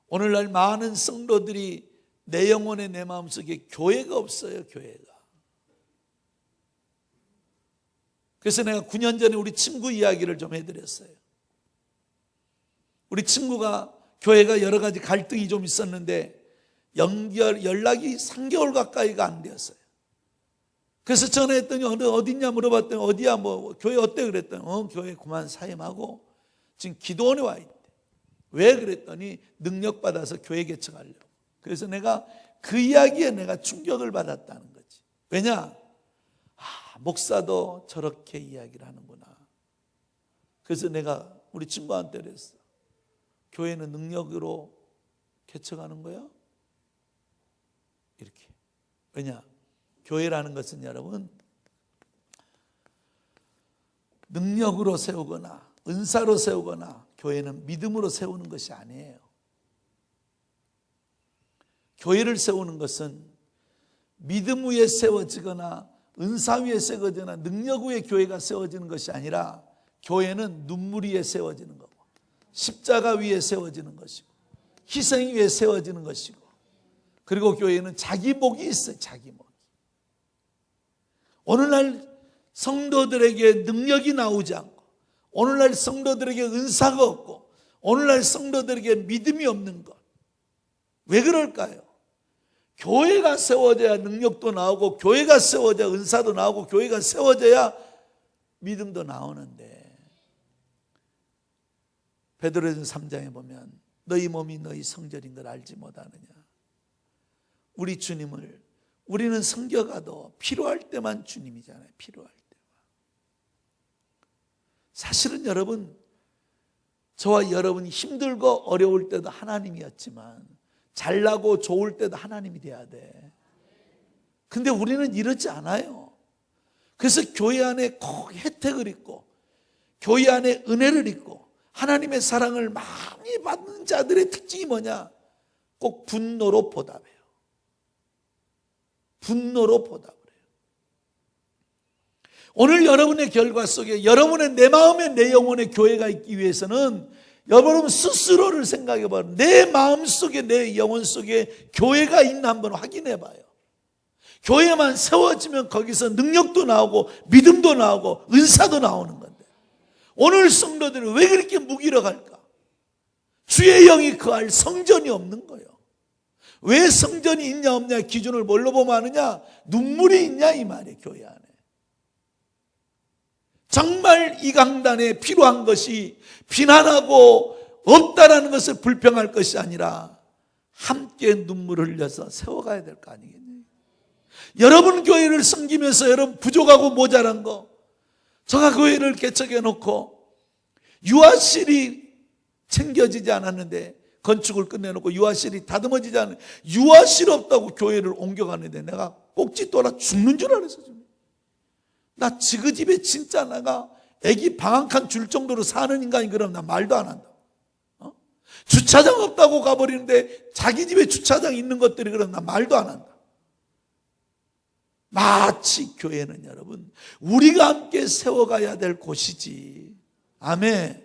오늘날 많은 성도들이 내 영혼에 내 마음속에 교회가 없어요. 교회가. 그래서 내가 9년 전에 우리 친구 이야기를 좀 해드렸어요. 우리 친구가 교회가 여러 가지 갈등이 좀 있었는데 연락이 3개월 가까이가 안 되었어요. 그래서 전화했더니 어디냐 물어봤더니 어디야 뭐 교회 어때 그랬더니 교회 그만 사임하고 지금 기도원에 와 있대. 왜 그랬더니 능력받아서 교회 개척하려고. 그래서 내가 그 이야기에 내가 충격을 받았다는 거지. 왜냐? 목사도 저렇게 이야기를 하는구나. 그래서 내가 우리 친구한테 그랬어. 교회는 능력으로 개척하는 거야? 이렇게. 왜냐? 교회라는 것은 여러분 능력으로 세우거나 은사로 세우거나, 교회는 믿음으로 세우는 것이 아니에요. 교회를 세우는 것은 믿음 위에 세워지거나 은사 위에 세워지거나 능력 위에 교회가 세워지는 것이 아니라, 교회는 눈물 위에 세워지는 거고 십자가 위에 세워지는 것이고 희생 위에 세워지는 것이고, 그리고 교회는 자기 목이 있어요. 자기 목. 오늘날 성도들에게 능력이 나오지 않고, 오늘날 성도들에게 은사가 없고, 오늘날 성도들에게 믿음이 없는 것, 왜 그럴까요? 교회가 세워져야 능력도 나오고, 교회가 세워져야 은사도 나오고, 교회가 세워져야 믿음도 나오는데, 베드로전서 3장에 보면 너희 몸이 너희 성전인 걸 알지 못하느냐. 우리 주님을 우리는 섬겨가도 필요할 때만 주님이잖아요. 필요할 때만. 사실은 여러분, 저와 여러분이 힘들고 어려울 때도 하나님이었지만 잘나고 좋을 때도 하나님이 돼야 돼. 근데 우리는 이러지 않아요. 그래서 교회 안에 꼭 혜택을 입고 교회 안에 은혜를 입고 하나님의 사랑을 많이 받는 자들의 특징이 뭐냐? 꼭 분노로 보답해요. 분노로 보답을 해요. 오늘 여러분의 결과 속에 여러분의 내 마음에 내 영혼의 교회가 있기 위해서는 여러분 스스로를 생각해 봐요. 내 마음 속에 내 영혼 속에 교회가 있나 한번 확인해 봐요. 교회만 세워지면 거기서 능력도 나오고 믿음도 나오고 은사도 나오는 건데 오늘 성도들이 왜 그렇게 무기력할까? 주의 영이 거할 성전이 없는 거예요. 왜 성전이 있냐 없냐 기준을 뭘로 보면 아느냐? 눈물이 있냐 이 말이에요. 교회 안에. 정말 이 강단에 필요한 것이 비난하고 없다라는 것을 불평할 것이 아니라 함께 눈물을 흘려서 세워가야 될 거 아니겠냐. 여러분 교회를 섬기면서 여러분 부족하고 모자란 거 제가 교회를 개척해 놓고 유아실이 챙겨지지 않았는데 건축을 끝내놓고 유아실이 다듬어지지 않았는데 유아실 없다고 교회를 옮겨가는데 내가 꼭지 돌아 죽는 줄 알았어. 나 지그집에 진짜 내가 애기 방 한 칸 줄 정도로 사는 인간이 그러면 나 말도 안 한다. 주차장 없다고 가버리는데 자기 집에 주차장 있는 것들이 그러면 나 말도 안 한다. 마치 교회는 여러분 우리가 함께 세워가야 될 곳이지. 아멘.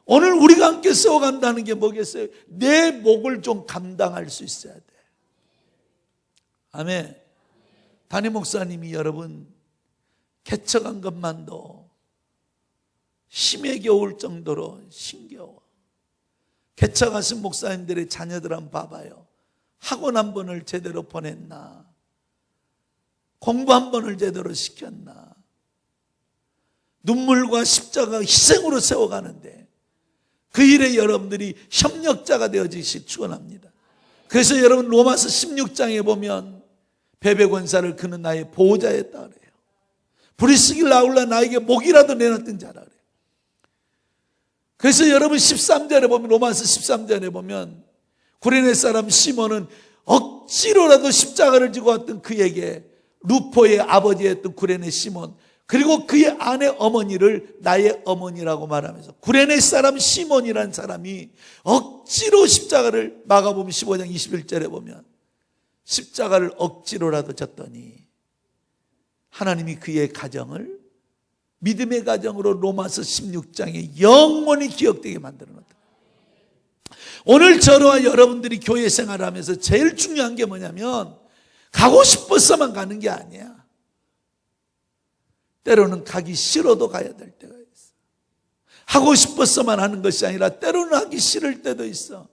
오늘 우리가 함께 세워간다는 게 뭐겠어요? 내 몫을 좀 감당할 수 있어야 돼. 아멘. 담임 목사님이 여러분 개척한 것만도 힘에 겨울 정도로 힘겨워. 개척하신 목사님들의 자녀들 한번 봐봐요. 학원 한 번을 제대로 보냈나? 공부 한 번을 제대로 시켰나? 눈물과 십자가 희생으로 세워가는데 그 일에 여러분들이 협력자가 되어지시 축원합니다. 그래서 여러분 로마서 16장에 보면 베베권사를 그는 나의 보호자였다 그래요. 브리스길 나울라 나에게 목이라도 내놨던 자라 그래요. 그래서 여러분 13절에 보면 로마서 13절에 보면 구레네 사람 시몬은 억지로라도 십자가를 지고 왔던 그에게 루포의 아버지였던 구레네 시몬 그리고 그의 아내 어머니를 나의 어머니라고 말하면서 구레네 사람 시몬이라는 사람이 억지로 십자가를 마가복음 15장 21절에 보면 십자가를 억지로라도 졌더니 하나님이 그의 가정을 믿음의 가정으로 로마서 16장에 영원히 기억되게 만들어놨다. 오늘 저와 여러분들이 교회 생활을 하면서 제일 중요한 게 뭐냐면 가고 싶어서만 가는 게 아니야. 때로는 가기 싫어도 가야 될 때가 있어. 하고 싶어서만 하는 것이 아니라 때로는 하기 싫을 때도 있어.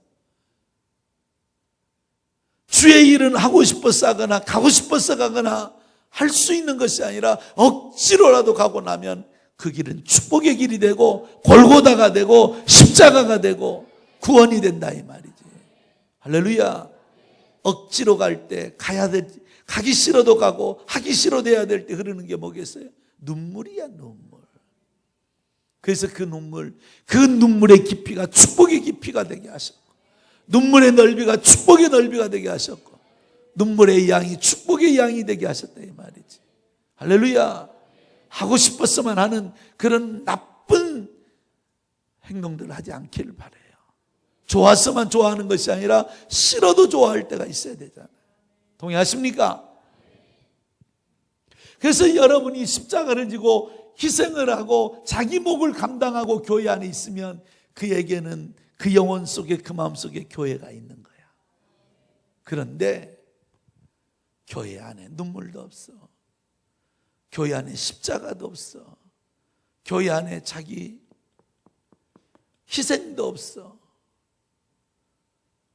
주의 일은 하고 싶어서 하거나 가고 싶어서 가거나 할 수 있는 것이 아니라 억지로라도 가고 나면 그 길은 축복의 길이 되고 골고다가 되고 십자가가 되고 구원이 된다 이 말이지. 할렐루야. 억지로 갈 때 가야 될 가기 싫어도 가고 하기 싫어도 해야 될 때 흐르는 게 뭐겠어요? 눈물이야 눈물. 그래서 그 눈물의 깊이가 축복의 깊이가 되게 하셨고 눈물의 넓이가 축복의 넓이가 되게 하셨고 눈물의 양이 축복의 양이 되게 하셨다 이 말이지. 할렐루야. 하고 싶어서만 하는 그런 나쁜 행동들을 하지 않기를 바라요. 좋아서만 좋아하는 것이 아니라 싫어도 좋아할 때가 있어야 되잖아요. 동의하십니까? 그래서 여러분이 십자가를 지고 희생을 하고 자기 몫을 감당하고 교회 안에 있으면 그에게는 그 영혼 속에 그 마음 속에 교회가 있는 거야. 그런데 교회 안에 눈물도 없어. 교회 안에 십자가도 없어. 교회 안에 자기 희생도 없어.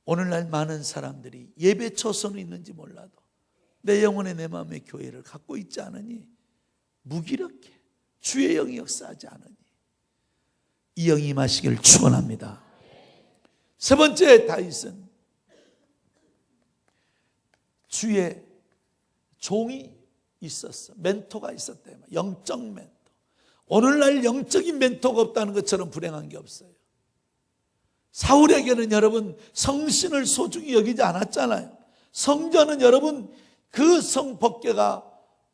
오늘날 많은 사람들이 예배 초소는 있는지 몰라도 내 영혼의 내 마음의 교회를 갖고 있지 않으니 무기력해. 주의 영이 역사하지 않으니 이 영이 임하시길 축원합니다. 세 번째 다윗은 주의 종이 있었어. 멘토가 있었대요. 영적 멘토. 오늘날 영적인 멘토가 없다는 것처럼 불행한 게 없어요. 사울에게는 여러분 성신을 소중히 여기지 않았잖아요. 성전은 여러분 그 성법궤가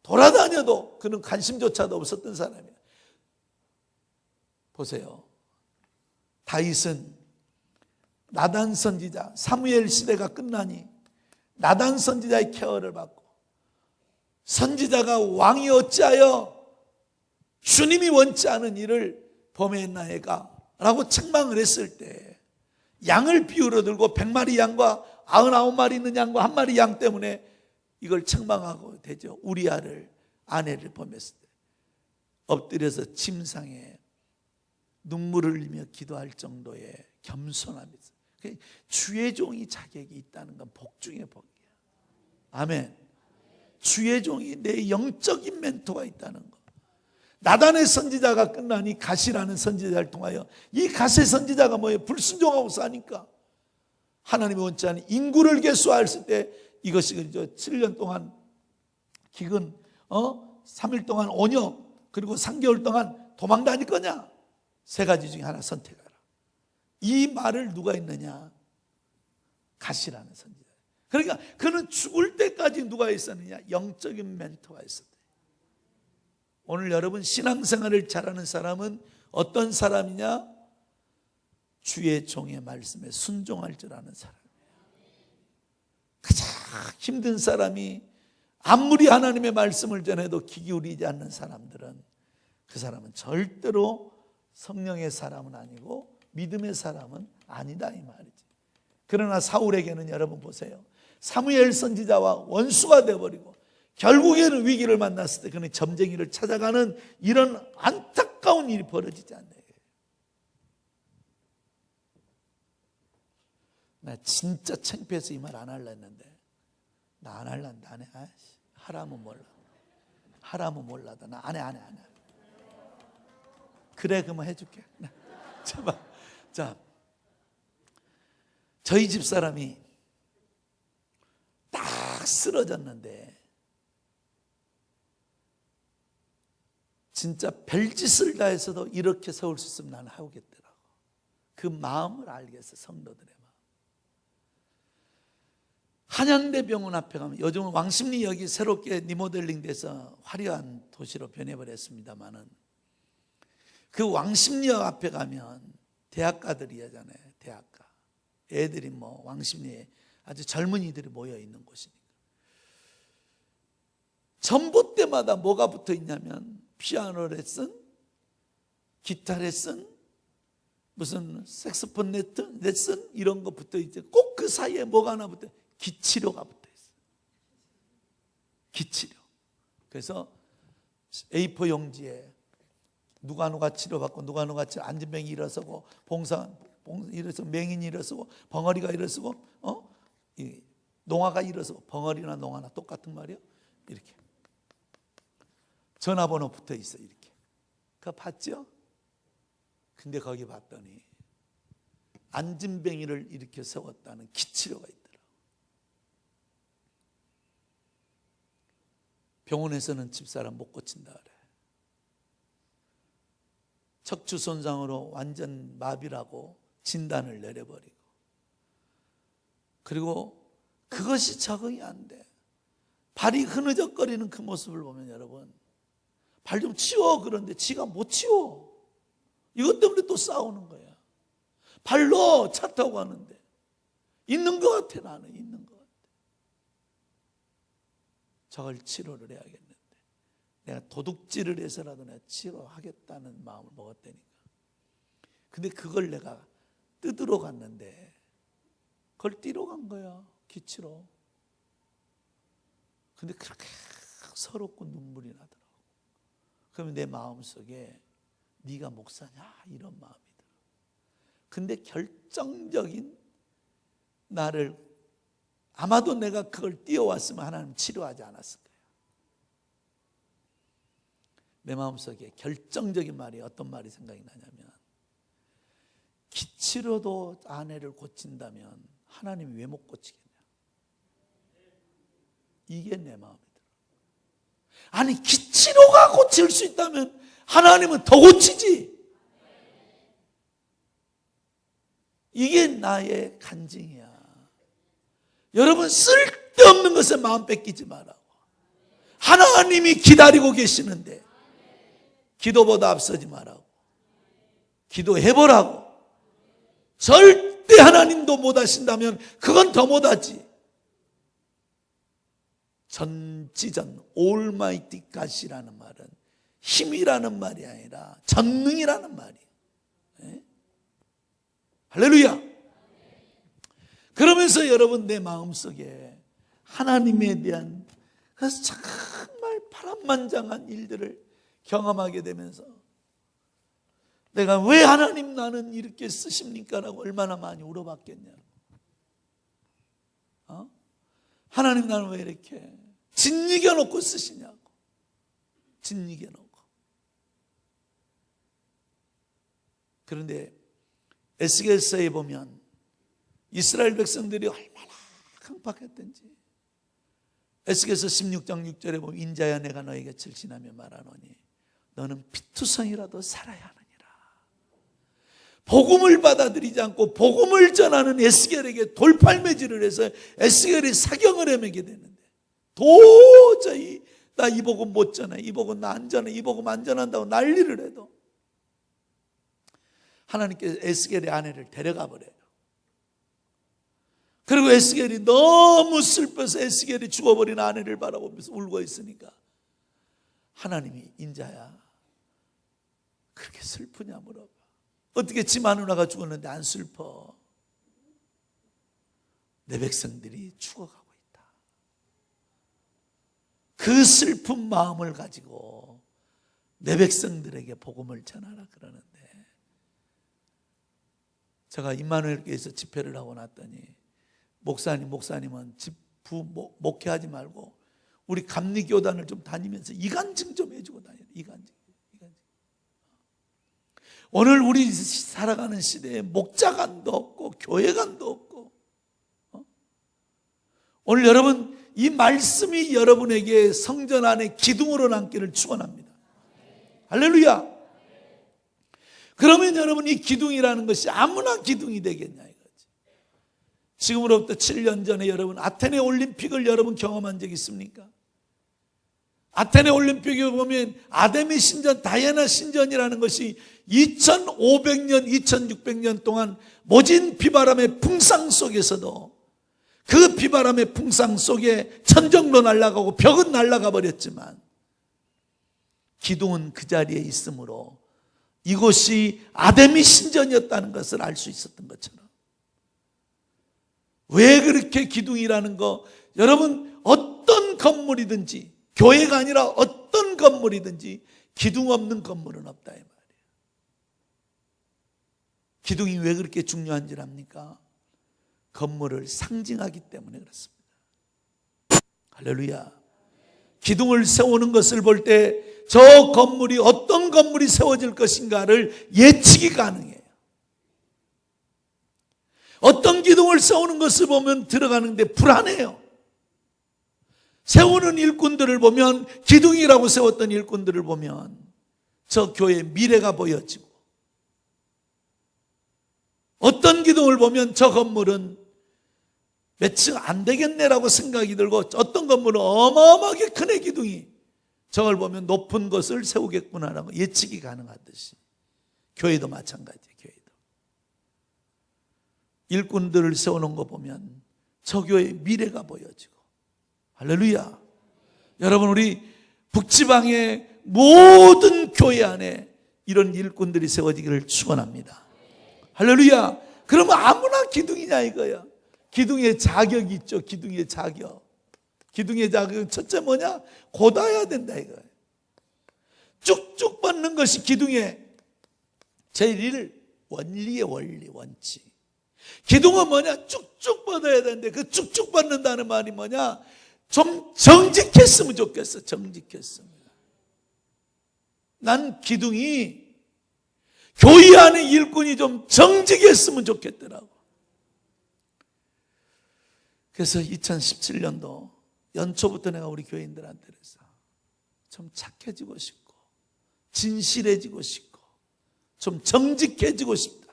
돌아다녀도 그는 관심조차도 없었던 사람이에요. 보세요. 다윗은 나단 선지자, 사무엘 시대가 끝나니 나단 선지자의 케어를 받고, 선지자가 왕이 어찌하여 주님이 원치 않은 일을 범했나이까 라고 책망을 했을 때, 양을 비우러 들고 100마리 양과 99마리 있는 양과 1마리 양 때문에 이걸 책망하고 되죠. 우리아를 아내를 범했을 때 엎드려서 침상에 눈물을 흘리며 기도할 정도의 겸손함이 있어요. 주의 종이 자격이 있다는 건 복 중에 복이야. 아멘. 주의 종이 내 영적인 멘토가 있다는 거. 나단의 선지자가 끝나니 갓이라는 선지자를 통하여, 이 갓의 선지자가 뭐예요? 불순종하고 사니까 하나님이 원치 않은 인구를 계수하였을 때 이것이 7년 동안 기근, 3일 동안 온역, 그리고 3개월 동안 도망 다닐 거냐? 세 가지 중에 하나 선택하라. 이 말을 누가 했느냐? 갓이라는 선지자. 그러니까 그는 죽을 때까지 누가 있었느냐? 영적인 멘토가 있었대. 오늘 여러분 신앙생활을 잘하는 사람은 어떤 사람이냐? 주의 종의 말씀에 순종할 줄 아는 사람이에요. 가장 힘든 사람이 아무리 하나님의 말씀을 전해도 귀 기울이지 않는 사람들은, 그 사람은 절대로 성령의 사람은 아니고 믿음의 사람은 아니다 이 말이지. 그러나 사울에게는 여러분 보세요. 사무엘 선지자와 원수가 되어버리고 결국에는 위기를 만났을 때 그는 점쟁이를 찾아가는 이런 안타까운 일이 벌어지지 않네. 나 진짜 창피해서 이 말 안 하려 했는데, 나 안 할란다. 안 해. 하라면 몰라. 하라면 몰라도 나 안 해. 그래, 그러면 해줄게. 자, 저희 집 사람이 딱 쓰러졌는데 진짜 별짓을 다 해서도 이렇게 세울 수 있으면 나는 하겠더라고. 그 마음을 알겠어, 성도들의 마음. 한양대병원 앞에 가면, 요즘은 왕십리역이 새롭게 리모델링 돼서 화려한 도시로 변해버렸습니다만은, 그 왕십리역 앞에 가면 대학가들이 하잖아요. 대학가 애들이 뭐 왕십리에 아주 젊은이들이 모여 있는 곳이니까 전봇대마다 뭐가 붙어 있냐면 피아노 레슨, 기타 레슨, 무슨 색소폰 레슨 이런 거 붙어 있죠. 꼭 그 사이에 뭐가 하나 붙어, 기치료가 붙어 있어요. 기치료. 그래서 A4 용지에 누가 치료받고 누가 안진뱅이 일어서고 봉사 일어서고 맹인이 일어서고 벙어리가 일어서고 농아가 일어서고, 벙어리나 농아나 똑같은 말이요. 이렇게 전화번호 붙어 있어. 이렇게 그거 봤죠? 근데 거기 봤더니 안진뱅이를 이렇게 세웠다는 기치료가 있더라. 병원에서는 집사람 못 고친다 그래. 척추 손상으로 완전 마비라고 진단을 내려버리고, 그리고 그것이 적응이 안 돼. 발이 흐느적거리는 그 모습을 보면 여러분, 발 좀 치워. 그런데 지가 못 치워. 이것 때문에 또 싸우는 거야. 발로 차 타고 가는데 있는 것 같아. 나는 있는 것 같아. 저걸 치료를 해야겠는데 내가 도둑질을 해서라도 내가 치료하겠다는 마음을 먹었다니까. 근데 그걸 내가 뜯으러 갔는데 그걸 띠러 간 거야. 기치로. 근데 그렇게 서럽고 눈물이 나더라고. 그러면 내 마음속에 네가 목사냐 이런 마음이 들어. 근데 결정적인 나를, 아마도 내가 그걸 띄워왔으면 하나님 치료하지 않았을 거예요. 내 마음속에 결정적인 말이 어떤 말이 생각이 나냐면, 기치료도 아내를 고친다면 하나님이 왜 못 고치겠냐. 이게 내 마음이 들어. 아니 기치료가 고칠 수 있다면 하나님은 더 고치지. 이게 나의 간증이야. 여러분, 쓸데없는 것에 마음 뺏기지 말라고. 하나님이 기다리고 계시는데 기도보다 앞서지 말라고. 기도해보라고. 절대 하나님도 못하신다면 그건 더 못하지. 전지전 올마이티 갓이라는 말은 힘이라는 말이 아니라 전능이라는 말이에요. 네? 할렐루야. 그러면서 여러분, 내 마음속에 하나님에 대한 그래서 정말 파란만장한 일들을 경험하게 되면서 내가 왜 하나님 나는 이렇게 쓰십니까? 라고 얼마나 많이 울어봤겠냐고. 하나님 나는 왜 이렇게 짓이겨 놓고 쓰시냐고. 짓이겨 놓고. 그런데 에스겔서에 보면 이스라엘 백성들이 얼마나 강팍했던지, 에스겔서 16장 6절에 보면 인자야 내가 너희 곁을 지나며 말하노니 너는 피투성이라도 살아야 하느니라. 복음을 받아들이지 않고 복음을 전하는 에스겔에게 돌팔매질을 해서 에스겔이 사경을 헤매게 되는데, 도저히 나 이 복음 못 전해, 이 복음 나 안 전해, 이 복음 안 전한다고 난리를 해도 하나님께서 에스겔의 아내를 데려가 버려요. 그리고 에스겔이 너무 슬퍼서 에스겔이 죽어버린 아내를 바라보면서 울고 있으니까 하나님이 인자야 그렇게 슬프냐 물어봐. 어떻게 지 마누라가 죽었는데 안 슬퍼? 내 백성들이 죽어가고 있다. 그 슬픈 마음을 가지고 내 백성들에게 복음을 전하라 그러는데, 제가 임마누엘 교회에서 집회를 하고 났더니 목사님은 목회하지 말고 우리 감리교단을 좀 다니면서 이간증 좀 해주고 다녀요. 이간증. 오늘 우리 살아가는 시대에 목자관도 없고 교회관도 없고, 오늘 여러분 이 말씀이 여러분에게 성전 안에 기둥으로 남기를 축원합니다. 할렐루야. 그러면 여러분, 이 기둥이라는 것이 아무나 기둥이 되겠냐 이거지. 지금으로부터 7년 전에 여러분 아테네 올림픽을 여러분 경험한 적 있습니까? 아테네 올림픽에 보면 아데미 신전, 다이애나 신전이라는 것이 2500년, 2600년 동안 모진 비바람의 풍상 속에서도 그 비바람의 풍상 속에 천정도 날아가고 벽은 날아가 버렸지만 기둥은 그 자리에 있으므로 이곳이 아데미 신전이었다는 것을 알 수 있었던 것처럼, 왜 그렇게 기둥이라는 거, 여러분 어떤 건물이든지, 교회가 아니라 어떤 건물이든지 기둥 없는 건물은 없다 이 말이에요. 기둥이 왜 그렇게 중요한지 압니까? 건물을 상징하기 때문에 그렇습니다. 할렐루야. 기둥을 세우는 것을 볼 때 저 건물이 어떤 건물이 세워질 것인가를 예측이 가능해요. 어떤 기둥을 세우는 것을 보면 들어가는데 불안해요. 세우는 일꾼들을 보면, 기둥이라고 세웠던 일꾼들을 보면 저 교회의 미래가 보여지고, 어떤 기둥을 보면 저 건물은 몇 층 안 되겠네라고 생각이 들고, 어떤 건물은 어마어마하게 큰 애 기둥이 저걸 보면 높은 것을 세우겠구나라고 예측이 가능하듯이 교회도 마찬가지예요. 교회도 일꾼들을 세우는 거 보면 저 교회의 미래가 보여지고. 할렐루야. 여러분, 우리 북지방의 모든 교회 안에 이런 일꾼들이 세워지기를 축원합니다. 할렐루야. 그러면 아무나 기둥이냐 이거야. 기둥의 자격이 있죠. 기둥의 자격. 기둥의 자격은 첫째 뭐냐? 곧아야 된다 이거예요. 쭉쭉 뻗는 것이 기둥의 제1 원리의 원리, 원칙. 기둥은 뭐냐? 쭉쭉 뻗어야 되는데, 그 쭉쭉 뻗는다는 말이 뭐냐? 좀 정직했으면 좋겠어. 정직했으면. 난 기둥이, 교회 안에 일꾼이 좀 정직했으면 좋겠더라고. 그래서 2017년도 연초부터 내가 우리 교인들한테 그래서 좀 착해지고 싶고 진실해지고 싶고 좀 정직해지고 싶다.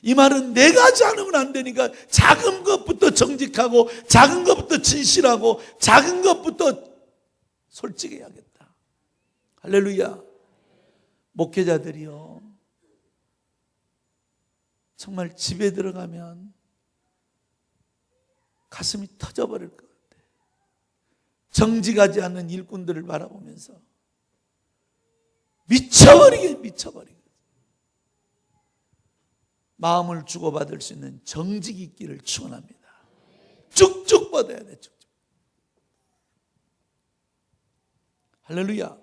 이 말은 내가 하지 않으면 안 되니까 작은 것부터 정직하고 작은 것부터 진실하고 작은 것부터 솔직해야겠다. 할렐루야. 목회자들이요, 정말 집에 들어가면 가슴이 터져버릴 것 같아. 정직하지 않는 일꾼들을 바라보면서 미쳐버리게 마음을 주고받을 수 있는 정직이 있기를 축원합니다. 쭉쭉 뻗어야 돼. 쭉쭉. 할렐루야.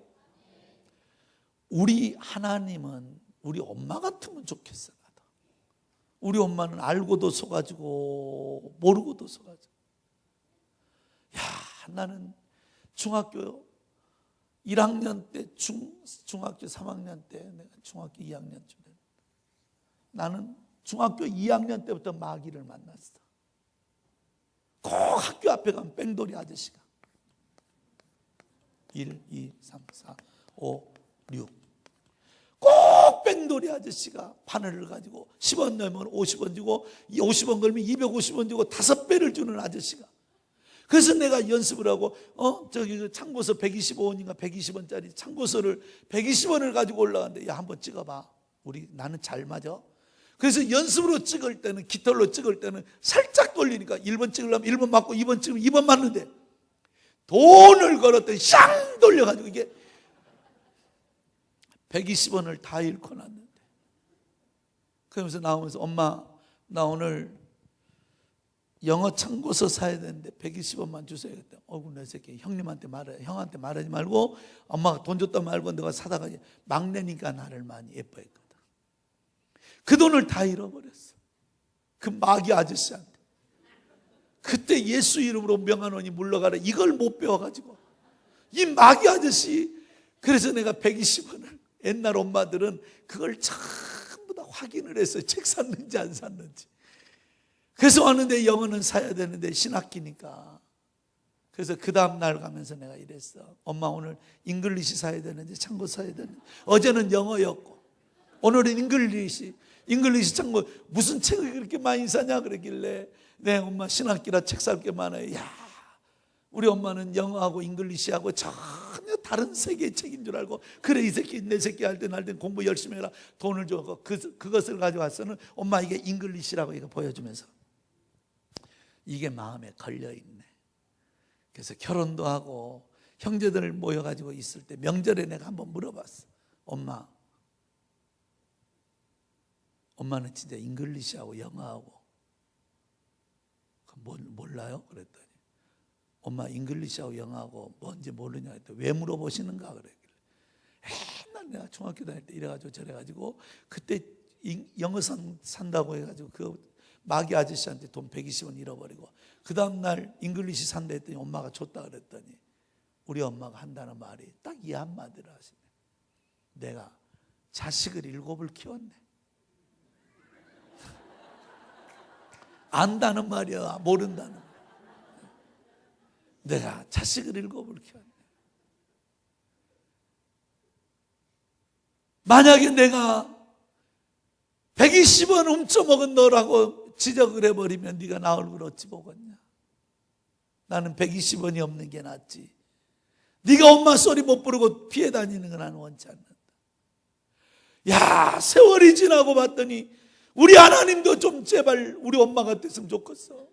우리 하나님은 우리 엄마 같으면 좋겠어. 우리 엄마는 알고도 속아주고 모르고도 속아주고. 야, 나는 중학교 1학년 때 중학교 3학년 때 내가 중학교 2학년쯤 됐는데 나는 중학교 2학년 때부터 마귀를 만났어. 꼭 학교 앞에 가면 뺑돌이 아저씨가 1, 2, 3, 4, 5, 6 꼭 뺑돌이 아저씨가 바늘을 가지고 10원 넣으면 50원 주고 50원 걸면 250원 주고 5배를 주는 아저씨가. 그래서 내가 연습을 하고 저기 참고서 125원인가 120원짜리 참고서를 120원을 가지고 올라갔는데, 야, 한번 찍어봐. 나는 잘 맞아. 그래서 연습으로 찍을 때는, 깃털로 찍을 때는 살짝 돌리니까 1번 찍으려면 1번 맞고 2번 찍으면 2번 맞는데 돈을 걸었더니 샹 돌려가지고 이게 120원을 다 잃고 났는데, 그러면서 나오면서 엄마, 나 오늘 영어 참고서 사야 되는데 120원만 주세요. 그때 어구, 내 새끼, 형님한테 말해, 형한테 말하지 말고 엄마가 돈 줬다 말고 내가 사다가, 막내니까 나를 많이 예뻐했거든. 그 돈을 다 잃어버렸어. 그 마귀 아저씨한테. 그때 예수 이름으로 명한원이 물러가라 이걸 못 배워가지고 이 마귀 아저씨. 그래서 내가 120원을, 옛날 엄마들은 그걸 전부 다 확인을 했어요. 책 샀는지 안 샀는지. 그래서 왔는데 영어는 사야 되는데 신학기니까. 그래서 그 다음날 가면서 내가 이랬어. 엄마, 오늘 잉글리시 사야 되는지 참고 사야 되는지. 어제는 영어였고 오늘은 잉글리시 참고. 무슨 책을 그렇게 많이 사냐 그러길래, 네 엄마 신학기라 책 살 게 많아요. 야, 우리 엄마는 영어하고 잉글리시하고 전혀 다른 세계의 책인 줄 알고, 그래 이 새끼 내 새끼 할 땐 공부 열심히 해라, 돈을 주고 그것을 가져와서는 엄마 이게 잉글리시라고 이거 보여주면서 이게 마음에 걸려있네. 그래서 결혼도 하고 형제들 모여가지고 있을 때 명절에 내가 한번 물어봤어. 엄마는 진짜 잉글리시하고 영어하고 몰라요? 그랬더니 엄마 잉글리시하고 영어하고 뭔지 모르냐 했더니 왜 물어보시는가 그랬길래, 맨날 내가 중학교 다닐 때 이래가지고 저래가지고 그때 영어 산다고 해가지고 그 마귀 아저씨한테 돈 120원 잃어버리고 그 다음날 잉글리시 산다 했더니 엄마가 줬다 그랬더니 우리 엄마가 한다는 말이 딱 이 한마디를 하시네. 내가 자식을 7을 키웠네. 안다는 말이야, 모른다는 말이야. 내가 자식을 7을 키웠네. 만약에 내가 120원 훔쳐먹은 너라고 지적을 해버리면 네가 나 얼굴 어찌 보겠냐. 나는 120원이 없는 게 낫지. 네가 엄마 소리 못 부르고 피해 다니는 건 나는 원치 않는다. 야, 세월이 지나고 봤더니 우리 하나님도 좀 제발 우리 엄마 같았으면 좋겠어.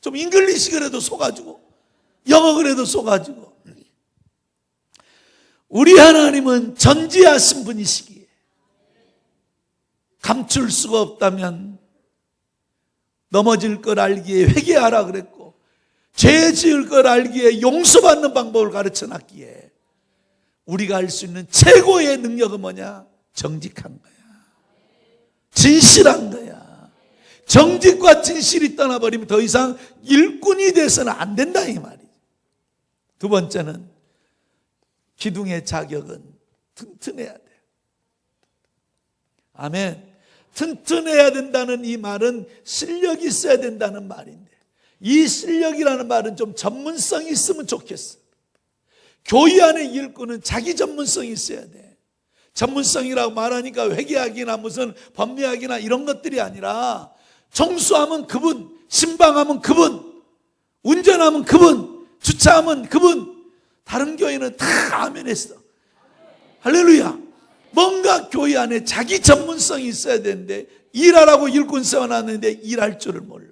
좀 잉글리시 그래도 속아주고 영어 그래도 속아주고. 우리 하나님은 전지하신 분이시기에 감출 수가 없다면 넘어질 걸 알기에 회개하라 그랬고, 죄 지을 걸 알기에 용서받는 방법을 가르쳐놨기에 우리가 할 수 있는 최고의 능력은 뭐냐? 정직한 거야. 진실한 거야. 정직과 진실이 떠나버리면 더 이상 일꾼이 돼서는 안 된다 이 말이지. 두 번째는 기둥의 자격은 튼튼해야 돼. 아멘. 튼튼해야 된다는 이 말은 실력이 있어야 된다는 말인데, 이 실력이라는 말은 좀 전문성이 있으면 좋겠어. 교회 안에 일꾼은 자기 전문성이 있어야 돼. 전문성이라고 말하니까 회계학이나 무슨 법리학이나 이런 것들이 아니라 정수하면 그분, 신방하면 그분, 운전하면 그분, 주차하면 그분. 다른 교회는 다 아멘 했어. 할렐루야. 뭔가 교회 안에 자기 전문성이 있어야 되는데 일하라고 일꾼 세워놨는데 일할 줄을 몰라.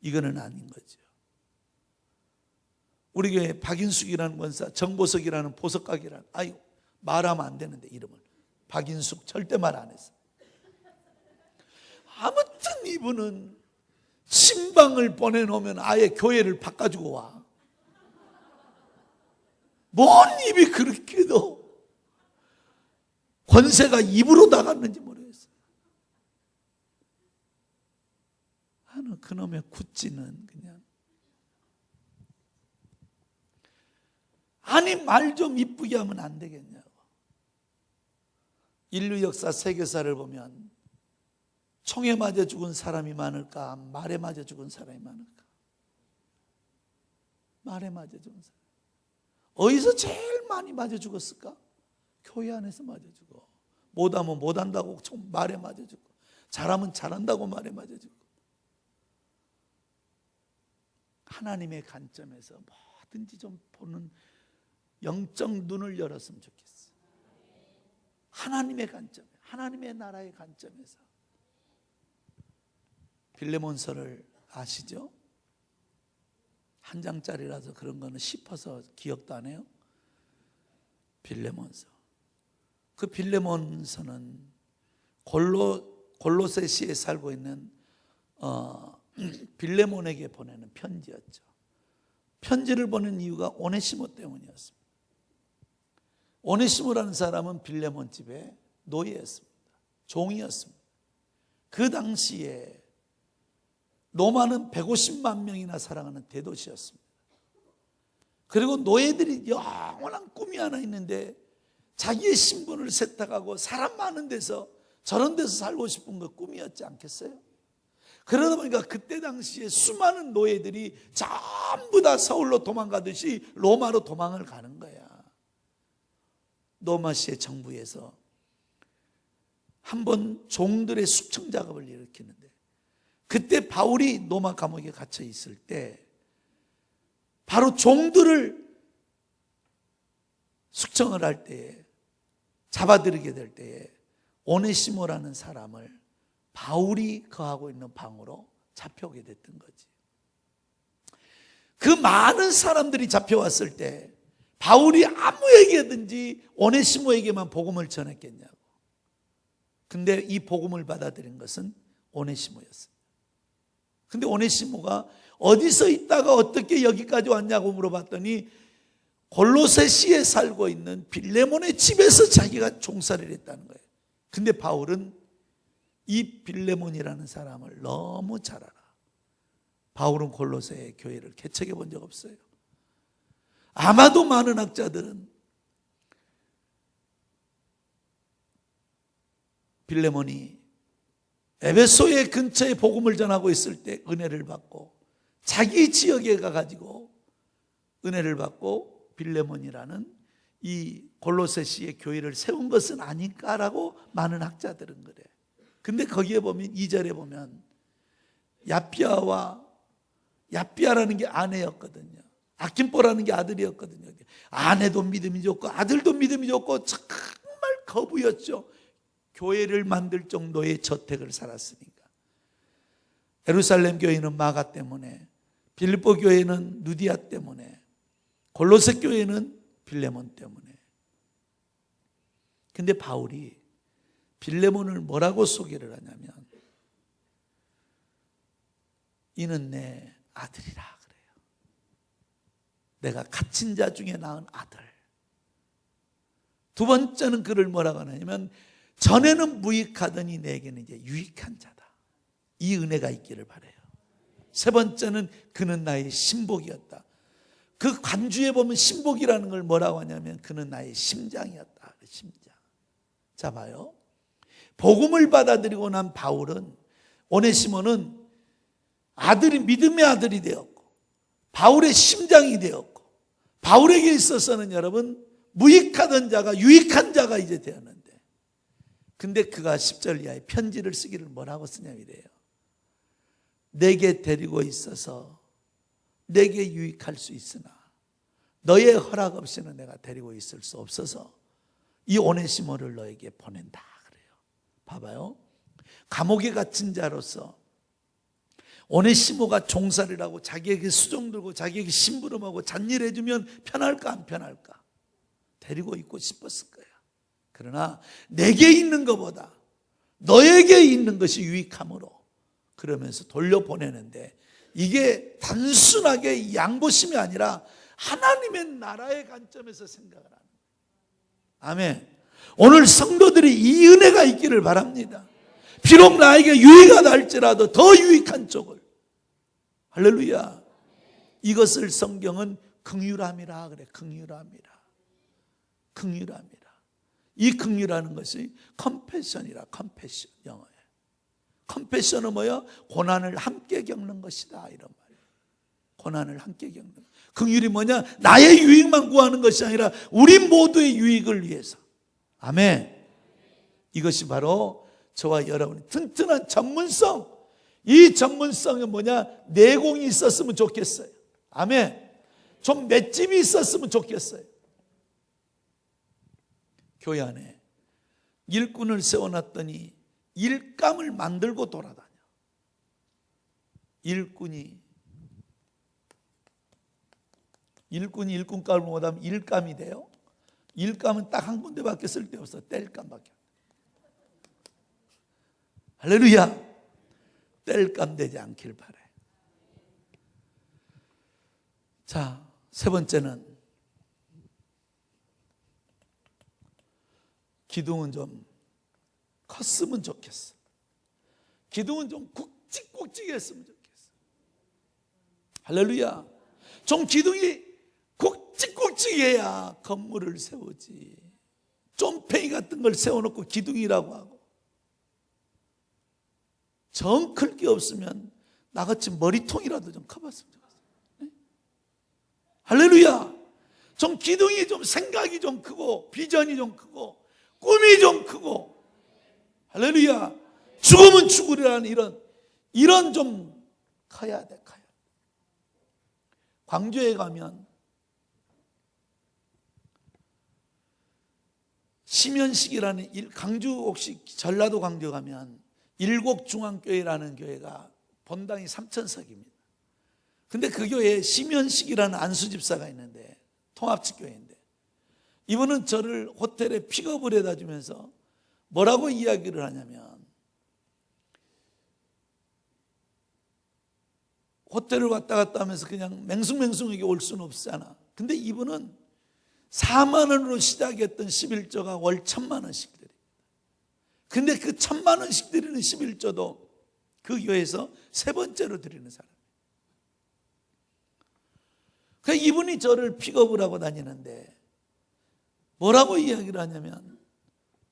이거는 아닌 거죠. 우리 교회 박인숙이라는 권사, 정보석이라는 보석각이라는, 아이고 말하면 안 되는데 이름을. 박인숙 절대 말 안 했어. 아무튼 이분은 신방을 보내놓으면 아예 교회를 바꿔주고 와. 뭔 입이 그렇게도 권세가 입으로 나갔는지 모르겠어요. 하는 그놈의 굿지는 그냥, 아니 말 좀 이쁘게 하면 안 되겠냐고. 인류 역사 세계사를 보면 총에 맞아 죽은 사람이 많을까, 말에 맞아 죽은 사람이 많을까? 말에 맞아 죽은 사람. 어디서 제일 많이 맞아 죽었을까? 교회 안에서 맞아 죽어. 못하면 못한다고 말에 맞아 죽고, 잘하면 잘한다고 말에 맞아 죽고. 하나님의 관점에서 뭐든지 좀 보는 영적 눈을 열었으면 좋겠어. 하나님의 관점, 하나님의 나라의 관점에서. 빌레몬서를 아시죠? 한 장짜리라서 그런 거는 씹어서 기억도 안 해요. 빌레몬서. 그 빌레몬서는 골로새시에 살고 있는 빌레몬에게 보내는 편지였죠. 편지를 보낸 이유가 오네시모 때문이었습니다. 오네시모라는 사람은 빌레몬 집의 노예였습니다. 종이었습니다. 그 당시에 로마는 150만 명이나 살아가는 대도시였습니다. 그리고 노예들이 영원한 꿈이 하나 있는데 자기의 신분을 세탁하고 사람 많은 데서 저런 데서 살고 싶은 거 꿈이었지 않겠어요? 그러다 보니까 그때 당시에 수많은 노예들이 전부 다 서울로 도망가듯이 로마로 도망을 가는 거야. 로마시의 정부에서 한번 종들의 숙청 작업을 일으키는데, 그때 바울이 로마 감옥에 갇혀 있을 때 바로 종들을 숙청을 할 때에, 잡아들이게 될 때에 오네시모라는 사람을 바울이 거하고 있는 방으로 잡혀오게 됐던 거지. 그 많은 사람들이 잡혀왔을 때 바울이 아무에게든지 오네시모에게만 복음을 전했겠냐고. 근데 이 복음을 받아들인 것은 오네시모였어요. 근데 오네시모가 어디서 있다가 어떻게 여기까지 왔냐고 물어봤더니 골로새시에 살고 있는 빌레몬의 집에서 자기가 종살이를 했다는 거예요. 근데 바울은 이 빌레몬이라는 사람을 너무 잘 알아. 바울은 골로새의 교회를 개척해 본 적 없어요. 아마도 많은 학자들은 빌레몬이 에베소의 근처에 복음을 전하고 있을 때 은혜를 받고 자기 지역에 가가지고 은혜를 받고 빌레몬이라는 이 골로새시의 교회를 세운 것은 아닐까라고 많은 학자들은 그래. 근데 거기에 보면 2절에 보면 야피아라는 게 아내였거든요. 아킨포라는 게 아들이었거든요. 아내도 믿음이 좋고 아들도 믿음이 좋고 정말 거부였죠. 교회를 만들 정도의 저택을 살았으니까. 예루살렘 교회는 마가 때문에, 빌립보 교회는 누디아 때문에, 골로새 교회는 빌레몬 때문에. 근데 바울이 빌레몬을 뭐라고 소개를 하냐면 이는 내 아들이라 그래요. 내가 갇힌 자 중에 낳은 아들. 두 번째는 그를 뭐라고 하냐면 전에는 무익하더니 내게는 이제 유익한 자다. 이 은혜가 있기를 바라요. 세 번째는 그는 나의 신복이었다. 그 관주에 보면 신복이라는 걸 뭐라고 하냐면 그는 나의 심장이었다. 심장. 자 봐요. 복음을 받아들이고 난 바울은, 오네시모는 아들이, 믿음의 아들이 되었고 바울의 심장이 되었고, 바울에게 있어서는 여러분 무익하던 자가 유익한 자가 이제 되었는데, 근데 그가 10절 이하에 편지를 쓰기를 뭐라고 쓰냐면 이래요. 내게 데리고 있어서 내게 유익할 수 있으나 너의 허락 없이는 내가 데리고 있을 수 없어서 이 오네시모를 너에게 보낸다 그래요. 봐봐요. 감옥에 갇힌 자로서 오네시모가 종살이를 하고 자기에게 수종 들고 자기에게 심부름하고 잔일해주면 편할까 안 편할까? 데리고 있고 싶었을 거야. 그러나 내게 있는 것보다 너에게 있는 것이 유익함으로 그러면서 돌려보내는데, 이게 단순하게 양보심이 아니라 하나님의 나라의 관점에서 생각을 하는 거예요. 아멘. 오늘 성도들이 이 은혜가 있기를 바랍니다. 비록 나에게 유익하다 할지라도 더 유익한 쪽을. 할렐루야. 이것을 성경은 긍휼함이라 그래. 긍휼함이라. 긍휼함이라. 이 긍휼하는 것이 컴패션이라. 컴패션 영어에. 컴패션은 뭐야? 고난을 함께 겪는 것이다 이런 말이에요. 고난을 함께 겪는 것. 긍휼이 뭐냐? 나의 유익만 구하는 것이 아니라 우리 모두의 유익을 위해서. 아멘. 이것이 바로 저와 여러분의 튼튼한 전문성. 이 전문성은 뭐냐? 내공이 있었으면 좋겠어요. 아멘. 좀 맷집이 있었으면 좋겠어요. 교회 안에 일꾼을 세워놨더니 일감을 만들고 돌아다녀. 일꾼이 일꾼감을 못하면 일감이 돼요. 일감은 딱 한 군데밖에 쓸데없어. 뗄감밖에. 할렐루야. 뗄감 되지 않길 바래. 자, 세 번째는 기둥은 좀 컸으면 좋겠어. 기둥은 좀 굵직굵직했으면 좋겠어. 할렐루야. 좀 기둥이 굵직굵직해야 건물을 세우지. 좀팽이 같은 걸 세워놓고 기둥이라고 하고, 정 클 게 없으면 나같이 머리통이라도 좀 커봤으면 좋겠어. 네? 할렐루야. 좀 기둥이 좀 생각이 좀 크고 비전이 좀 크고 꿈이 좀 크고, 할렐루야. 죽으면 죽으리라는 이런 좀 커야 돼. 커야. 광주에 가면 심연식이라는, 광주 혹시 전라도 광주 가면 일곡중앙교회라는 교회가 본당이 3,000석입니다. 근데 그 교회에 심연식이라는 안수집사가 있는데, 통합식 교회인데, 이분은 저를 호텔에 픽업을 해다 주면서 뭐라고 이야기를 하냐면, 호텔을 왔다 갔다 하면서 그냥 맹숭맹숭하게 올 수는 없잖아. 근데 이분은 4만 원으로 시작했던 11조가 월 1,000만 원씩 드립니다. 근데 그 1,000만 원씩 드리는 11조도 그 교회에서 세 번째로 드리는 사람이에요. 그러니까 이분이 저를 픽업을 하고 다니는데 뭐라고 이야기를 하냐면,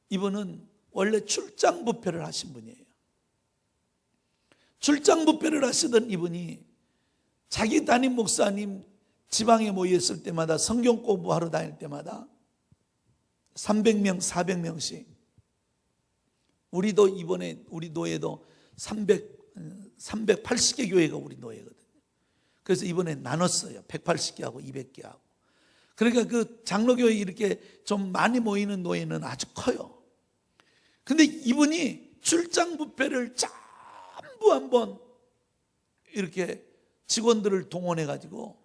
이분은 원래 출장 뷔페를 하신 분이에요. 출장 뷔페를 하시던 이분이 자기 담임 목사님 지방에 모였을 때마다, 성경 공부하러 다닐 때마다 300명, 400명씩, 우리도 이번에 우리 노예도 380개 교회가 우리 노예거든요. 그래서 이번에 나눴어요. 180개하고 200개하고. 그러니까 그 장로교회 이렇게 좀 많이 모이는 노예는 아주 커요. 근데 이분이 출장 뷔페를 전부 한번 이렇게 직원들을 동원해 가지고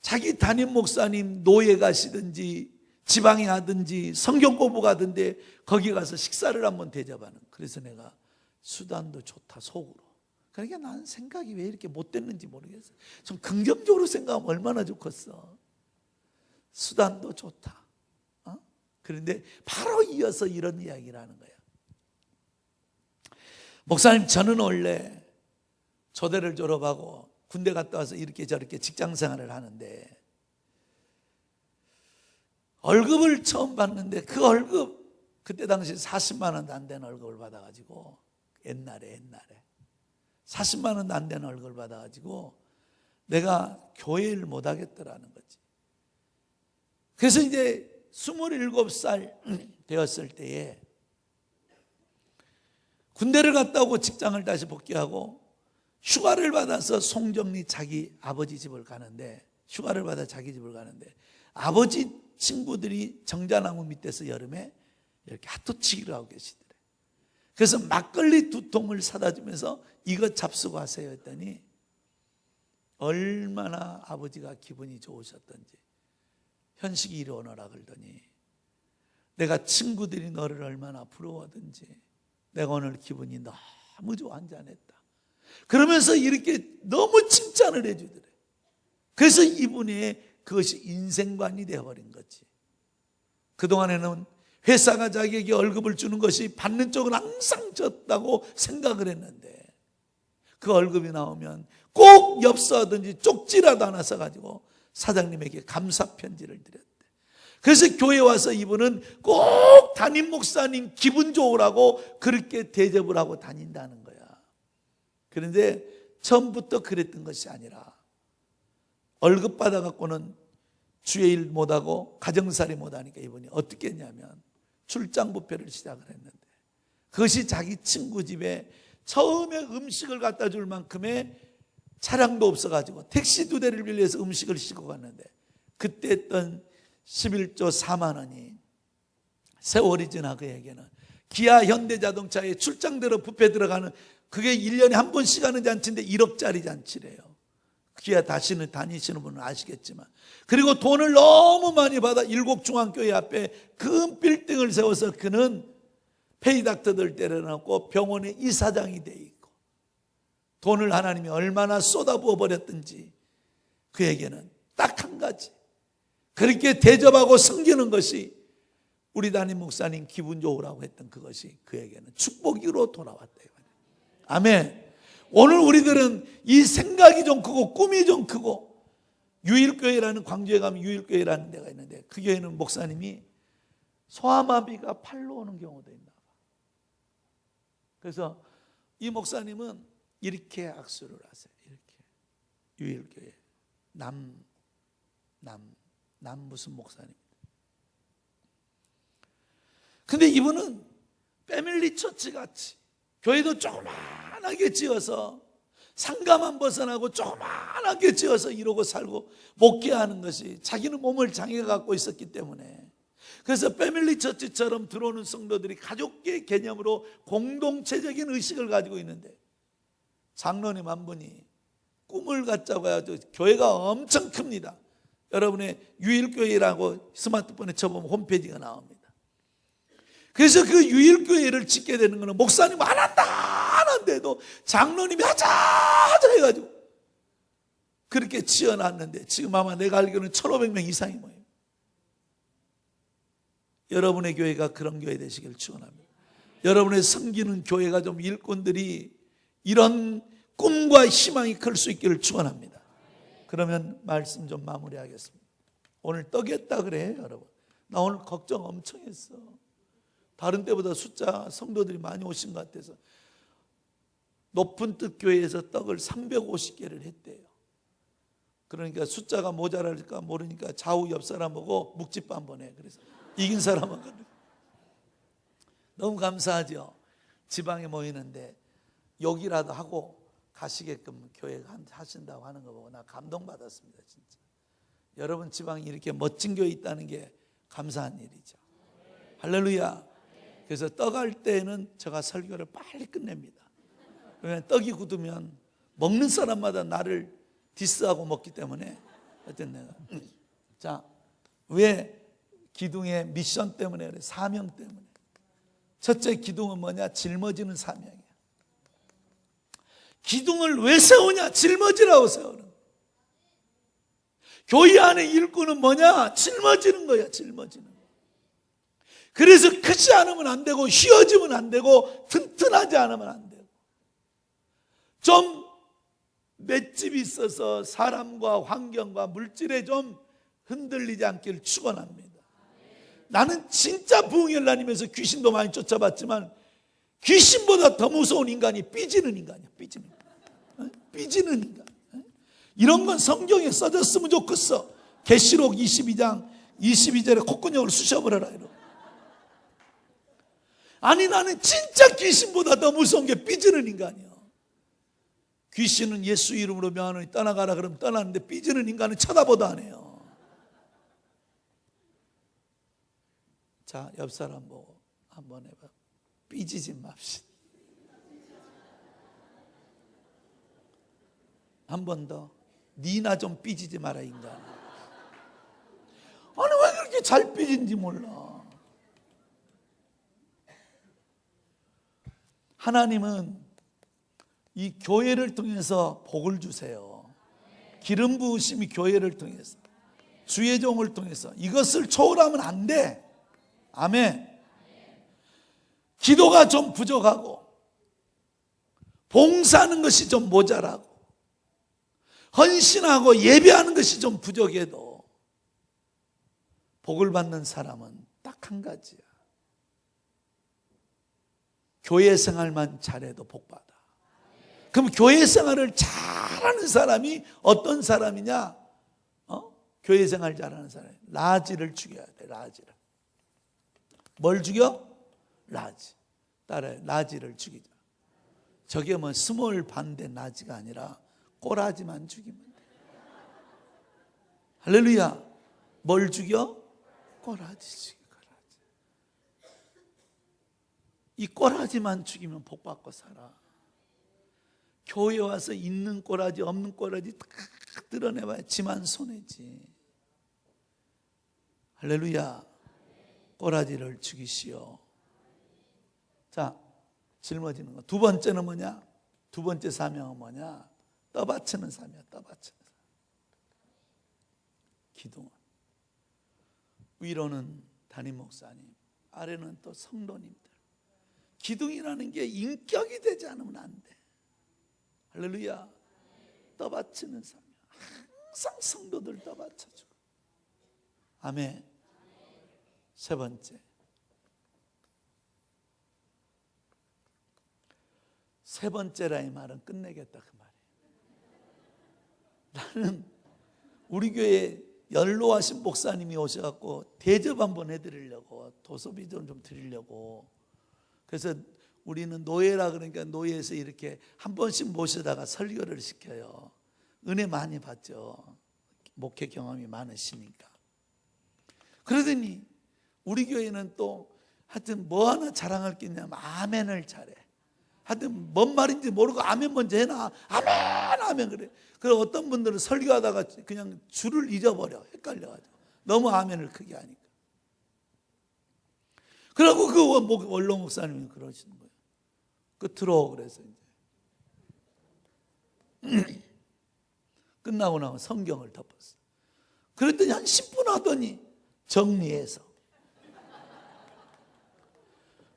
자기 담임 목사님 노예 가시든지 지방에 하든지 성경 공부 가든데 거기 가서 식사를 한번 대접하는. 그래서 내가 수단도 좋다 속으로. 그러니까 나는 생각이 왜 이렇게 못됐는지 모르겠어. 좀 긍정적으로 생각하면 얼마나 좋겠어. 수단도 좋다. 그런데 바로 이어서 이런 이야기를 하는 거야. 목사님, 저는 원래 조대를 졸업하고 군대 갔다 와서 이렇게 저렇게 직장 생활을 하는데 월급을 처음 받는데 그 월급, 그때 당시 40만 원도 안 되는 월급을 받아가지고, 옛날에 40만 원도 안 되는 월급을 받아가지고 내가 교회를 못 하겠더라는 거지. 그래서 이제 27살 되었을 때에 군대를 갔다 오고 직장을 다시 복귀하고 휴가를 받아서 송정리 자기 아버지 집을 가는데, 휴가를 받아 자기 집을 가는데 아버지 친구들이 정자나무 밑에서 여름에 이렇게 핫도치기를 하고 계시더래. 그래서 막걸리 2통을 사다 주면서 이거 잡수고 하세요 했더니 얼마나 아버지가 기분이 좋으셨던지 현식이 이리 오너라 그러더니 내가 친구들이 너를 얼마나 부러워하든지 내가 오늘 기분이 너무 좋아 한잔했다 그러면서 이렇게 너무 칭찬을 해주더래. 그래서 이분의 그것이 인생관이 되어버린 거지. 그동안에는 회사가 자기에게 월급을 주는 것이 받는 쪽은 항상 졌다고 생각을 했는데 그 월급이 나오면 꼭 엽서하든지 쪽지라도 하나 써가지고 사장님에게 감사 편지를 드렸대. 그래서 교회 와서 이분은 꼭 담임 목사님 기분 좋으라고 그렇게 대접을 하고 다닌다는 거야. 그런데 처음부터 그랬던 것이 아니라 월급 받아갖고는 주의 일 못하고 가정살이 못하니까 이분이 어떻게 했냐면 출장 뷔페를 시작을 했는데 그것이 자기 친구 집에 처음에 음식을 갖다 줄 만큼의 차량도 없어가지고 택시 2대를 빌려서 음식을 싣고 갔는데 그때 했던 11조 4만 원이 세월이 지나 그에게는 기아 현대자동차에 출장대로 뷔페 들어가는 그게 1년에 한 번씩 하는 잔치인데 1억짜리 잔치래요. 기아 다시는 다니시는 분은 아시겠지만 그리고 돈을 너무 많이 받아 일곡중앙교회 앞에 큰 빌딩을 세워서 그는 페이닥터들 때려놓고 병원의 이사장이 돼 있고 돈을 하나님이 얼마나 쏟아부어 버렸든지 그에게는 딱 한 가지 그렇게 대접하고 섬기는 것이 우리 담임 목사님 기분 좋으라고 했던 그것이 그에게는 축복으로 돌아왔대요. 아멘. 오늘 우리들은 이 생각이 좀 크고 꿈이 좀 크고 유일교회라는 광주에 가면 유일교회라는 데가 있는데 그 교회는 목사님이 소아마비가 팔로 오는 경우도 있나 봐. 그래서 이 목사님은 이렇게 악수를 하세요. 이렇게 유일교회 남 무슨 목사님. 근데 이분은 패밀리 처치 같이 교회도 조그만하게 지어서 상가만 벗어나고 조그만하게 지어서 이러고 살고 목회하는 것이 자기는 몸을 장애가 갖고 있었기 때문에 그래서 패밀리 처치처럼 들어오는 성도들이 가족계 개념으로 공동체적인 의식을 가지고 있는데 장로님 한 분이 꿈을 갖자고 해가지고 교회가 엄청 큽니다. 여러분의 유일교회라고 스마트폰에 쳐보면 홈페이지가 나옵니다. 그래서 그 유일교회를 짓게 되는 것은 목사님 안 한다 하는데도 장로님이 하자 해가지고 그렇게 지어놨는데 지금 아마 내가 알기로는 1,500명 이상이 모여요. 여러분의 교회가 그런 교회 되시길 축원합니다. 여러분의 섬기는 교회가 좀 일꾼들이 이런 꿈과 희망이 클 수 있기를 축원합니다. 그러면 말씀 좀 마무리하겠습니다. 오늘 떡했다 그래 여러분. 나 오늘 걱정 엄청 했어. 다른 때보다 숫자 성도들이 많이 오신 것 같아서 높은 뜻 교회에서 떡을 350개를 했대요. 그러니까 숫자가 모자랄까 모르니까 좌우 옆 사람 보고 묵집밥 한번 해. 그래서 이긴 사람은 너무 감사하죠. 지방에 모이는데 욕이라도 하고 가시게끔 교회 하신다고 하는 거 보고 나 감동받았습니다. 진짜 여러분 지방에 이렇게 멋진 교회 있다는 게 감사한 일이죠. 할렐루야. 그래서 떡할 때는 제가 설교를 빨리 끝냅니다. 왜냐하면 떡이 굳으면 먹는 사람마다 나를 디스하고 먹기 때문에 하여튼 내가 자, 왜 기둥의 미션 때문에 그래? 사명 때문에. 첫째 기둥은 뭐냐? 짊어지는 사명이야. 기둥을 왜 세우냐? 짊어지라고 세우는 거야. 교회 안에 일꾼은 뭐냐? 짊어지는 거야. 짊어지는 거야. 그래서 크지 않으면 안 되고 휘어지면 안 되고 튼튼하지 않으면 안 되고 좀 맷집이 있어서 사람과 환경과 물질에 좀 흔들리지 않기를 축원합니다. 나는 진짜 부흥을 다니면서 귀신도 많이 쫓아봤지만 귀신보다 더 무서운 인간이 삐지는 인간이야. 삐지는 인간. 이런 건 성경에 써졌으면 좋겠어. 계시록 22장 22절에 콧구녕을 쑤셔버려라 이러고. 아니 나는 진짜 귀신보다 더 무서운 게 삐지는 인간이야. 귀신은 예수 이름으로 명하노니 떠나가라 그러면 떠나는데 삐지는 인간은 쳐다보도 안 해요. 자, 옆 사람 보고 한번 해봐. 삐지지 맙시다. 한 번 더. 니나 좀 삐지지 마라 인간. 아니 왜 그렇게 잘 삐진지 몰라. 하나님은 이 교회를 통해서 복을 주세요. 기름 부으심이 교회를 통해서, 주의 종을 통해서. 이것을 초월하면 안 돼. 아멘. 기도가 좀 부족하고 봉사하는 것이 좀 모자라고 헌신하고 예배하는 것이 좀 부족해도 복을 받는 사람은 딱 한 가지야. 교회 생활만 잘해도 복 받아. 그럼 교회 생활을 잘하는 사람이 어떤 사람이냐? 교회 생활 잘하는 사람이 라지를 죽여야 돼. 라지를. 뭘 죽여? 라지. 따라해. 라지를 죽이자. 저게 뭐 스몰 반대 라지가 아니라 꼬라지만 죽이면 돼. 할렐루야. 뭘 죽여? 꼬라지 죽여. 꼬라지. 이 꼬라지만 죽이면 복 받고 살아. 교회 와서 있는 꼬라지 없는 꼬라지 다 드러내봐야 지만 손해지. 할렐루야. 꼬라지를 죽이시오. 자, 짊어지는 거. 두 번째는 뭐냐? 두 번째 사명은 뭐냐? 떠받치는 삶이야. 떠받치는 삶. 기둥은 위로는 담임 목사님, 아래는 또 성도님들. 기둥이라는 게 인격이 되지 않으면 안 돼. 할렐루야. 떠받치는 삶이야. 항상 성도들 떠받쳐주고. 아멘. 세 번째. 세 번째라 이 말은 끝내겠다 그 말이에요. 나는 우리 교회 연로하신 목사님이 오셔갖고 대접 한번 해드리려고, 도서비 좀 드리려고. 그래서 우리는 노예라 그러니까 노예에서 이렇게 한 번씩 모셔다가 설교를 시켜요. 은혜 많이 받죠. 목회 경험이 많으시니까. 그러더니 우리 교회는 또 하여튼 뭐 하나 자랑할 게 있냐면 아멘을 잘해. 하여튼 뭔 말인지 모르고 아멘 먼저 해놔. 아멘 아멘 그래. 그리고 어떤 분들은 설교하다가 그냥 줄을 잊어버려. 헷갈려가지고. 너무 아멘을 크게 하니까. 그러고 그 원로 목사님이 그러시는 거예요. 끝으로 그래서 이제 끝나고 나면 성경을 덮었어. 그랬더니 한 10분 하더니 정리해서.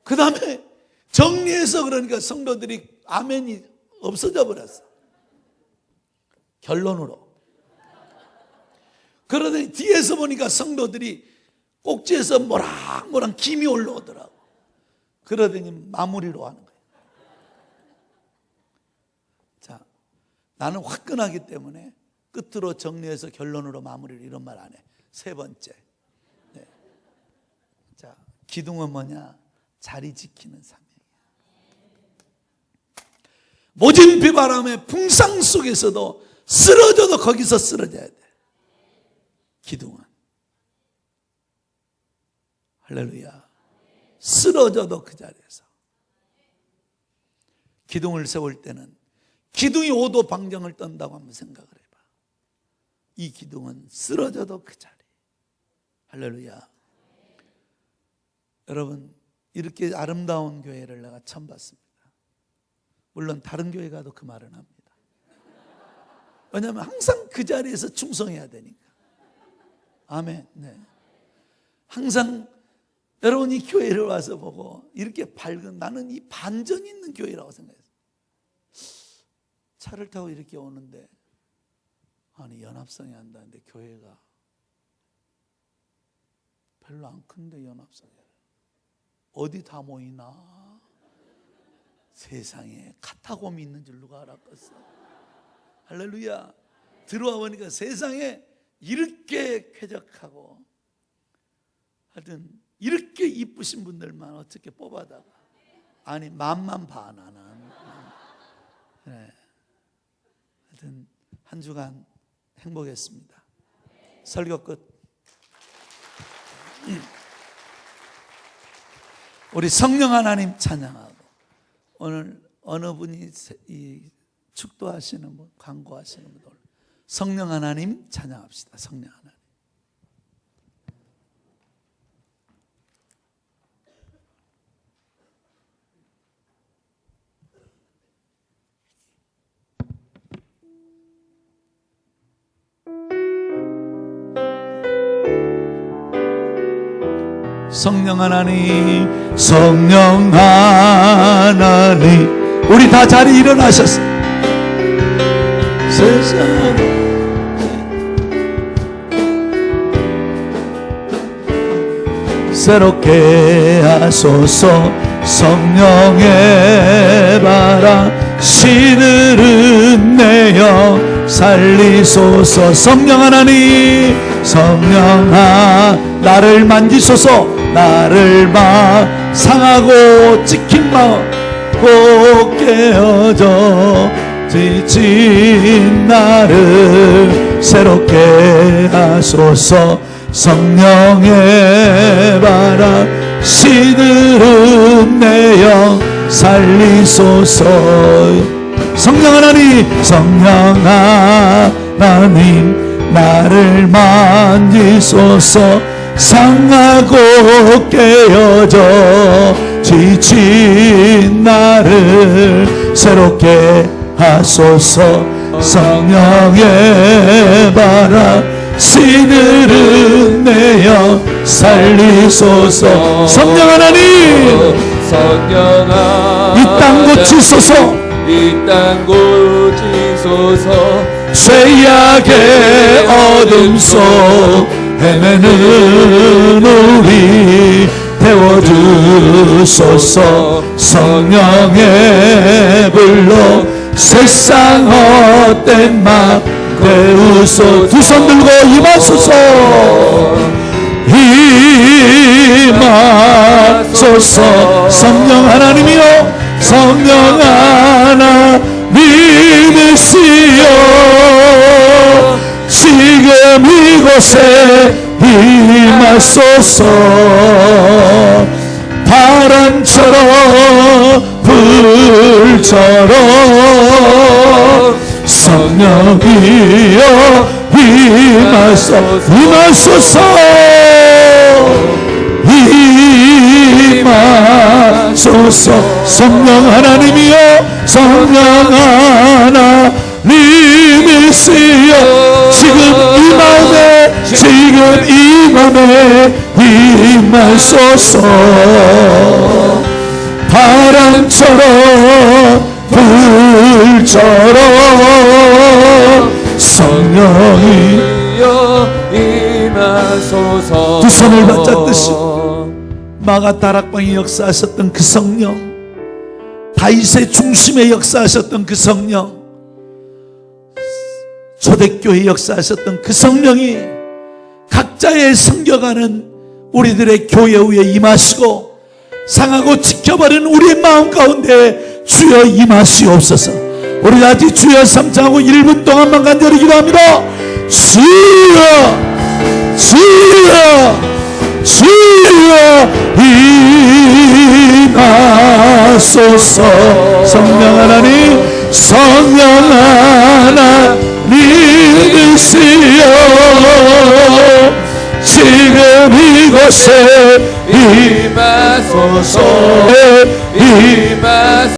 그 다음에 정리해서 그러니까 성도들이 아멘이 없어져 버렸어. 결론으로. 그러더니 뒤에서 보니까 성도들이 꼭지에서 모락모락 김이 올라오더라고. 그러더니 마무리로 하는 거예요. 자, 나는 화끈하기 때문에 끝으로 정리해서 결론으로 마무리를 이런 말 안 해. 세 번째. 네. 자, 기둥은 뭐냐? 자리 지키는 삶이에요. 모진 비바람의 풍상 속에서도 쓰러져도 거기서 쓰러져야 돼. 기둥은. 할렐루야. 쓰러져도 그 자리에서. 기둥을 세울 때는 기둥이 5도 방정을 떤다고 한번 생각을 해봐. 이 기둥은 쓰러져도 그 자리. 할렐루야. 여러분, 이렇게 아름다운 교회를 내가 처음 봤습니다. 물론 다른 교회 가도 그 말은 합니다. 왜냐하면 항상 그 자리에서 충성해야 되니까. 아멘. 네. 항상 여러분 이 교회를 와서 보고 이렇게 밝은, 나는 이 반전이 있는 교회라고 생각했어요. 차를 타고 이렇게 오는데 아니 연합성이 한다는데 교회가 별로 안 큰데 연합성이 어디 다 모이나? 세상에 카타콤이 있는 줄 누가 알았겠어? 할렐루야. 들어와 보니까 세상에 이렇게 쾌적하고 하여튼 이렇게 이쁘신 분들만 어떻게 뽑아다가, 아니 맘만 봐 나는. 네. 하여튼 한 주간 행복했습니다. 설교 끝. 우리 성령 하나님 찬양하고, 오늘 어느 분이 이 축도하시는 분, 광고하시는 분, 성령 하나님 찬양합시다. 성령 하나님. 성령 하나님, 성령 하나님. 우리 다 자리 일어나셨어. 세상 새롭게 하소서. 성령의 바람 시들은 내 영 살리소서. 성령 하나님, 성령 나를 만지소서. 나를 상하고 찍힌 마음 꼭 깨어져 지친 나를 새롭게 하소서. 성령의 바람 시들은 내 영 살리소서. 성령 하나님, 성령 하나님 나를 만지소서. 상하고 깨어져 지친 나를 새롭게 하소서. 성령의 바람 시들은 내 영 살리소서. 성령 하나님, 성령 하나님 이 땅 고치소서. 이 땅 고치소서. 죄악의 어둠 속 헤매는 우리 태워주소서. 성령의 불로 세상 헛된 맘 데우소. 두 손 들고 임하소서. 임하소서. 성령 하나님이여, 성령 하나님이시여, 지금 이곳에 임하소서. 바람처럼 불처럼 성령이여 임하소서. 임하소서. 성령 하나님이여, 성령 하나님이시여, 지금 이 맘에 임하소서. 바람처럼 불처럼 성령이여 임하소서. 두 손을 맞잡듯이 마가 다락방에 역사하셨던 그 성령, 다윗의 중심에 역사하셨던 그 성령, 초대교회에 역사하셨던 그 성령이 각자의 섬겨가는 우리들의 교회 위에 임하시고, 상하고 지켜버리는 우리의 마음 가운데 주여 임하시옵소서. 우리 다시 주여 삼창하고 1분 동안만 간절히 기도합니다. 주여, 주여, 주여 임하소서. 성령 하나님, 성령 하나님이시여, 지금 이곳에 임하소서.